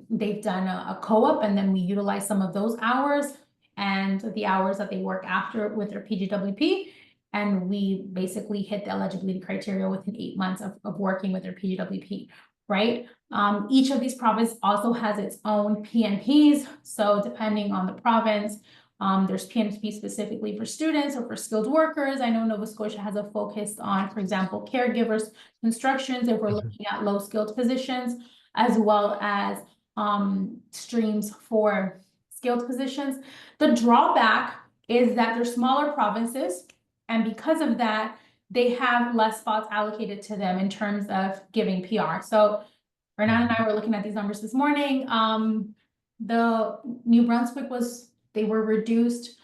They've done a co-op, and then we utilize some of those hours and the hours that they work after with their PGWP. And we basically hit the eligibility criteria within 8 months of working with their PGWP, right? Each of these provinces also has its own PNPs. So depending on the province, there's PNP specifically for students or for skilled workers. I know Nova Scotia has a focus on, for example, caregivers, constructions, if we're looking at low skilled positions, as well as streams for skilled positions. The drawback is that they're smaller provinces, and because of that, they have less spots allocated to them in terms of giving PR. So Renan and I were looking at these numbers this morning. The New Brunswick they were reduced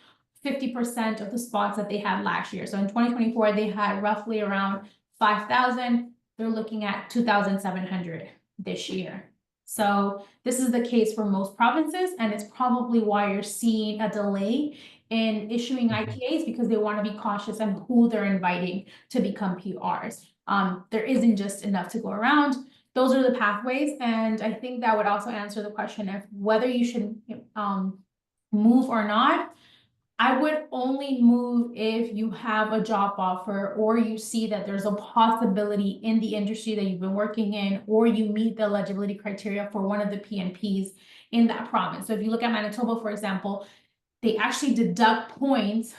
50% of the spots that they had last year. So in 2024, they had roughly around 5,000. They're looking at 2,700 this year. So this is the case for most provinces, and it's probably why you're seeing a delay in issuing ITAs, because they want to be cautious on who they're inviting to become PRs. There isn't just enough to go around. Those are the pathways, and I think that would also answer the question of whether you should move or not. I would only move if you have a job offer, or you see that there's a possibility in the industry that you've been working in, or you meet the eligibility criteria for one of the PNPs in that province. So if you look at Manitoba, for example, they actually deduct points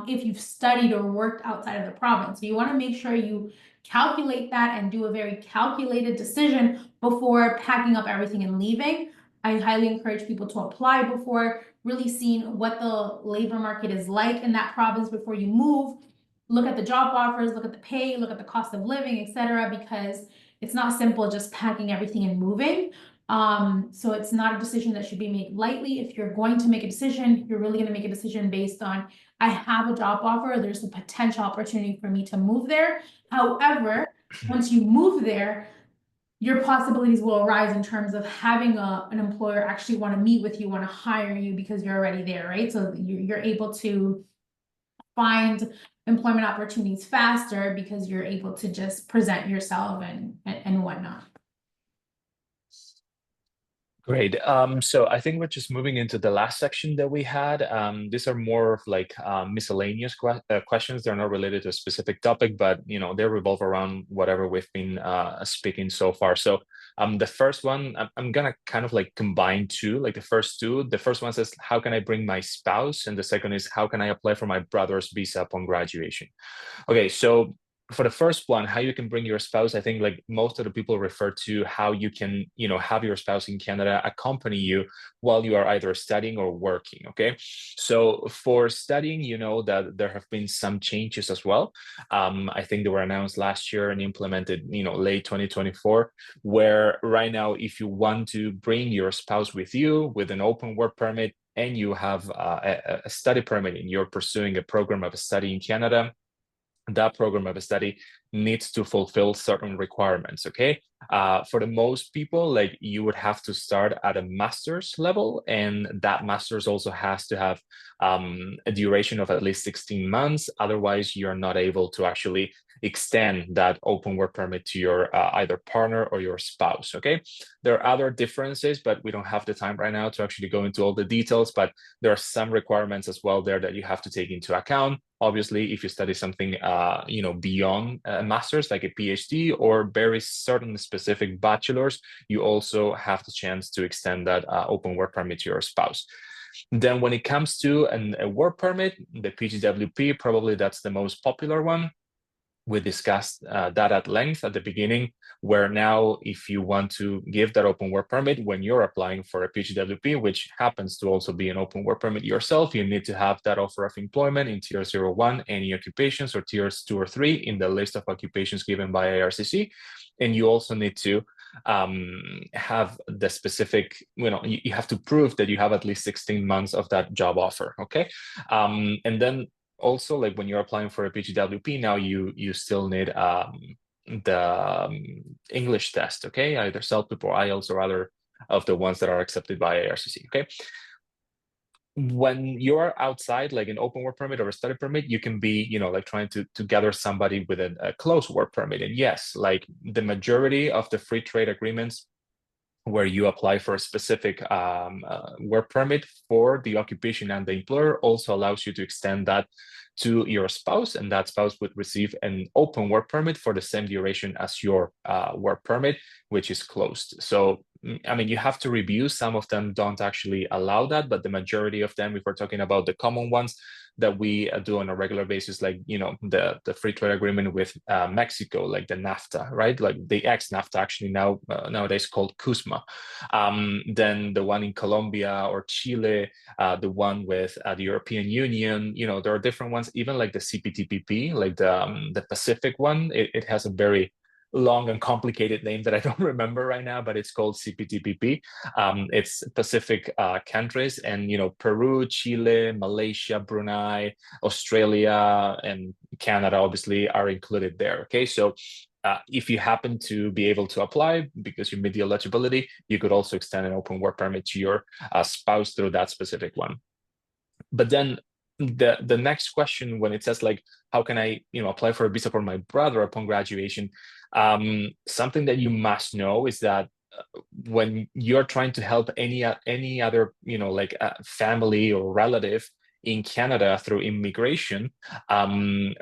if you've studied or worked outside of the province. So you want to make sure you calculate that and do a very calculated decision before packing up everything and leaving. I highly encourage people to apply before really seeing what the labor market is like in that province before you move. Look at the job offers, look at the pay, look at the cost of living, etc., because it's not simple just packing everything and moving. So it's not a decision that should be made lightly. If you're going to make a decision, you're really going to make a decision based on, I have a job offer, there's a potential opportunity for me to move there. However, once you move there, your possibilities will arise in terms of having an employer actually want to meet with you, want to hire you because you're already there, right? So you're able to find employment opportunities faster because you're able to just present yourself and whatnot. Great. So I think we're just moving into the last section that we had. These are more of like miscellaneous questions. They're not related to a specific topic, but they revolve around whatever we've been speaking so far. So the first one, I'm gonna kind of like combine two, like the first two. The first one says, how can I bring my spouse? And the second is, how can I apply for my brother's visa upon graduation? Okay, so for the first one, how you can bring your spouse, I think like most of the people refer to how you can, have your spouse in Canada accompany you while you are either studying or working, okay? So for studying, that there have been some changes as well. I think they were announced last year and implemented, late 2024, where right now, if you want to bring your spouse with you with an open work permit and you have a study permit and you're pursuing a program of study in Canada, that program of study needs to fulfill certain requirements, okay? For the most people, like you would have to start at a master's level, and that master's also has to have a duration of at least 16 months. Otherwise, you're not able to actually extend that open work permit to your either partner or your spouse, okay? There are other differences, but we don't have the time right now to actually go into all the details, but there are some requirements as well there that you have to take into account. Obviously, if you study something, beyond a master's, like a PhD or very certain specific bachelor's, you also have the chance to extend that open work permit to your spouse. Then when it comes to a work permit, the PGWP, probably that's the most popular one. We discussed that at length at the beginning, where now if you want to give that open work permit when you're applying for a PGWP, which happens to also be an open work permit yourself, you need to have that offer of employment in tier 01, any occupations, or tiers 2 or 3 in the list of occupations given by IRCC. And you also need to have the specific, you have to prove that you have at least 16 months of that job offer, okay? And then also, like when you're applying for a PGWP now, you still need the English test, okay? Either CELTIP or IELTS or other of the ones that are accepted by IRCC, okay? When you're outside, like an open work permit or a study permit, you can be, like trying to gather somebody with a closed work permit. And yes, like the majority of the free trade agreements where you apply for a specific work permit for the occupation and the employer also allows you to extend that to your spouse, and that spouse would receive an open work permit for the same duration as your work permit, which is closed. So, I mean, you have to review. Some of them don't actually allow that, but the majority of them, if we're talking about the common ones that we do on a regular basis, like, the free trade agreement with Mexico, like the NAFTA, right? Like the ex-NAFTA actually nowadays called CUSMA. Then the one in Colombia or Chile, the one with the European Union, there are different ones, even like the CPTPP, like the Pacific one, it has a very long and complicated name that I don't remember right now, but it's called CPTPP. It's Pacific countries, and Peru, Chile, Malaysia, Brunei, Australia, and Canada obviously are included there. Okay, so if you happen to be able to apply because you meet the eligibility, you could also extend an open work permit to your spouse through that specific one. But then the next question, when it says like, how can I apply for a visa for my brother upon graduation, something that you must know is that when you're trying to help any other family or relative in Canada through immigration, rather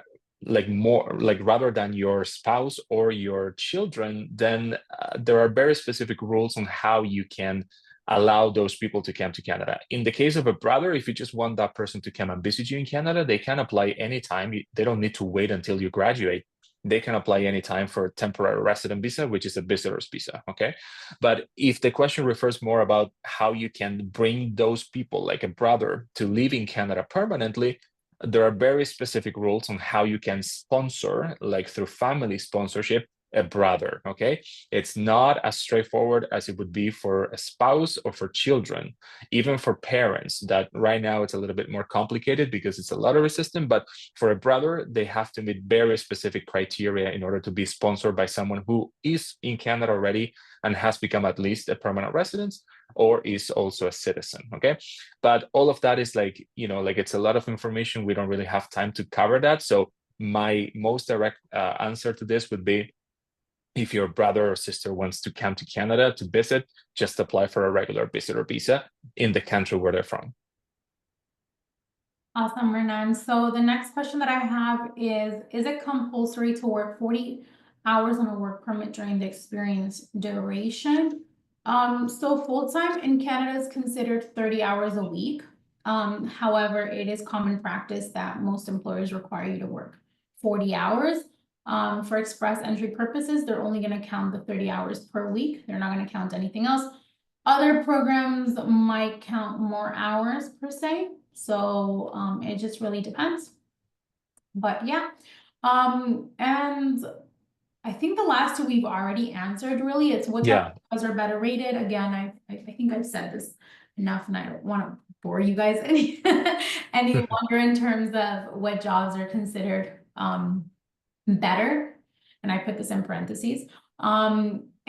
than your spouse or your children, then there are very specific rules on how you can allow those people to come to Canada. In the case of a brother, if you just want that person to come and visit you in Canada, they can apply anytime. They don't need to wait until you graduate. They can apply anytime for a temporary resident visa, which is a visitor's visa, okay? But if the question refers more about how you can bring those people, like a brother, to live in Canada permanently, there are very specific rules on how you can sponsor, like through family sponsorship, a brother, okay? It's not as straightforward as it would be for a spouse or for children, even for parents, that right now it's a little bit more complicated because it's a lottery system, but for a brother, they have to meet very specific criteria in order to be sponsored by someone who is in Canada already and has become at least a permanent resident or is also a citizen, okay? But all of that is like, it's a lot of information. We don't really have time to cover that. So my most direct answer to this would be, if your brother or sister wants to come to Canada to visit, just apply for a regular visitor visa in the country where they're from. Awesome, Renan. So the next question that I have is it compulsory to work 40 hours on a work permit during the experience duration? So full-time in Canada is considered 30 hours a week. However, it is common practice that most employers require you to work 40 hours. For express entry purposes, they're only going to count the 30 hours per week. They're not going to count anything else. Other programs might count more hours per se. So it just really depends. But yeah, and I think the last two we've already answered really. It's what type of jobs are better rated. Again, I think I've said this enough and I don't want to bore you guys any longer in terms of what jobs are considered better. And I put this in parentheses.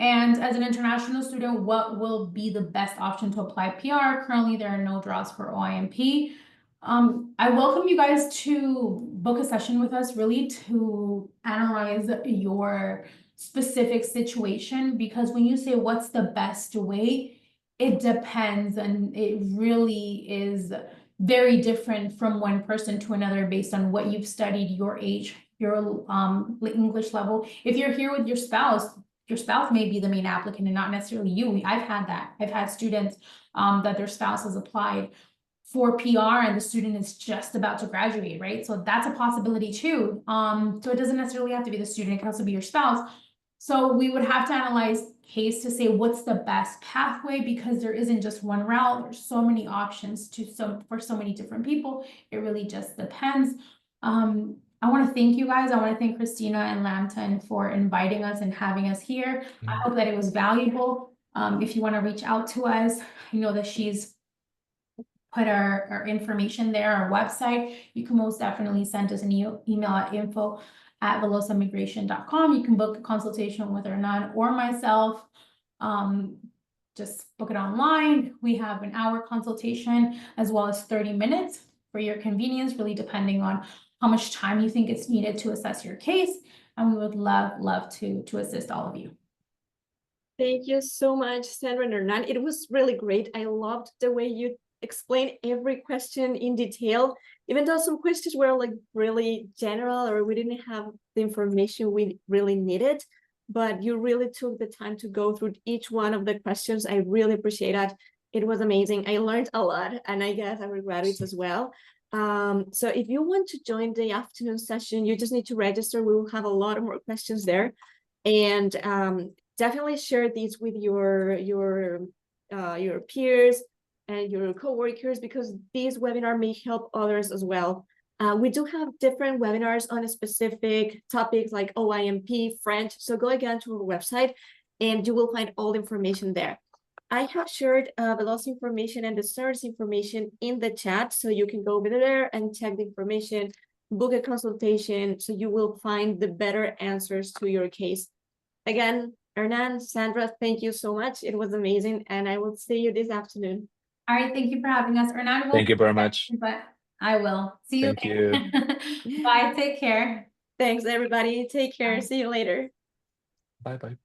And as an international student, what will be the best option to apply PR? Currently, there are no draws for OIMP. I welcome you guys to book a session with us really to analyze your specific situation, because when you say what's the best way, it depends, and it really is very different from one person to another based on what you've studied, your age, your English level. If you're here with your spouse may be the main applicant and not necessarily you. I've had that. I've had students that their spouse has applied for PR and the student is just about to graduate, right? So that's a possibility too. So it doesn't necessarily have to be the student, it can also be your spouse. So we would have to analyze case to say what's the best pathway, because there isn't just one route. There's so many options for so many different people. It really just depends. I want to thank you guys. I want to thank Christina and Lambton for inviting us and having us here. I hope that it was valuable. If you want to reach out to us, I know that she's put our information there, our website. You can most definitely send us an email at info@velosaimmigration.com. You can book a consultation with Hernan or myself. Just book it online. We have an hour consultation as well as 30 minutes for your convenience, really depending on how much time you think it's needed to assess your case. And we would love to assist all of you. Thank you so much, Sandra and Hernan. It was really great. I loved the way you explained every question in detail, even though some questions were like really general or we didn't have the information we really needed, but you really took the time to go through each one of the questions. I really appreciate that. It was amazing. I learned a lot, and I guess our graduates as well. So if you want to join the afternoon session, you just need to register. We will have a lot more questions there, and definitely share these with your peers and your coworkers, because this webinar may help others as well. We do have different webinars on specific topics like OIMP, French. So go again to our website and you will find all the information there. I have shared Velosa information and the service information in the chat, so you can go over there and check the information, book a consultation, so you will find the better answers to your case. Again, Hernan, Sandra, thank you so much. It was amazing, and I will see you this afternoon. All right, thank you for having us. Hernan, Thank you very much. But I will. See you. Thank you. Bye, take care. Thanks, everybody. Take care. Bye. See you later. Bye-bye.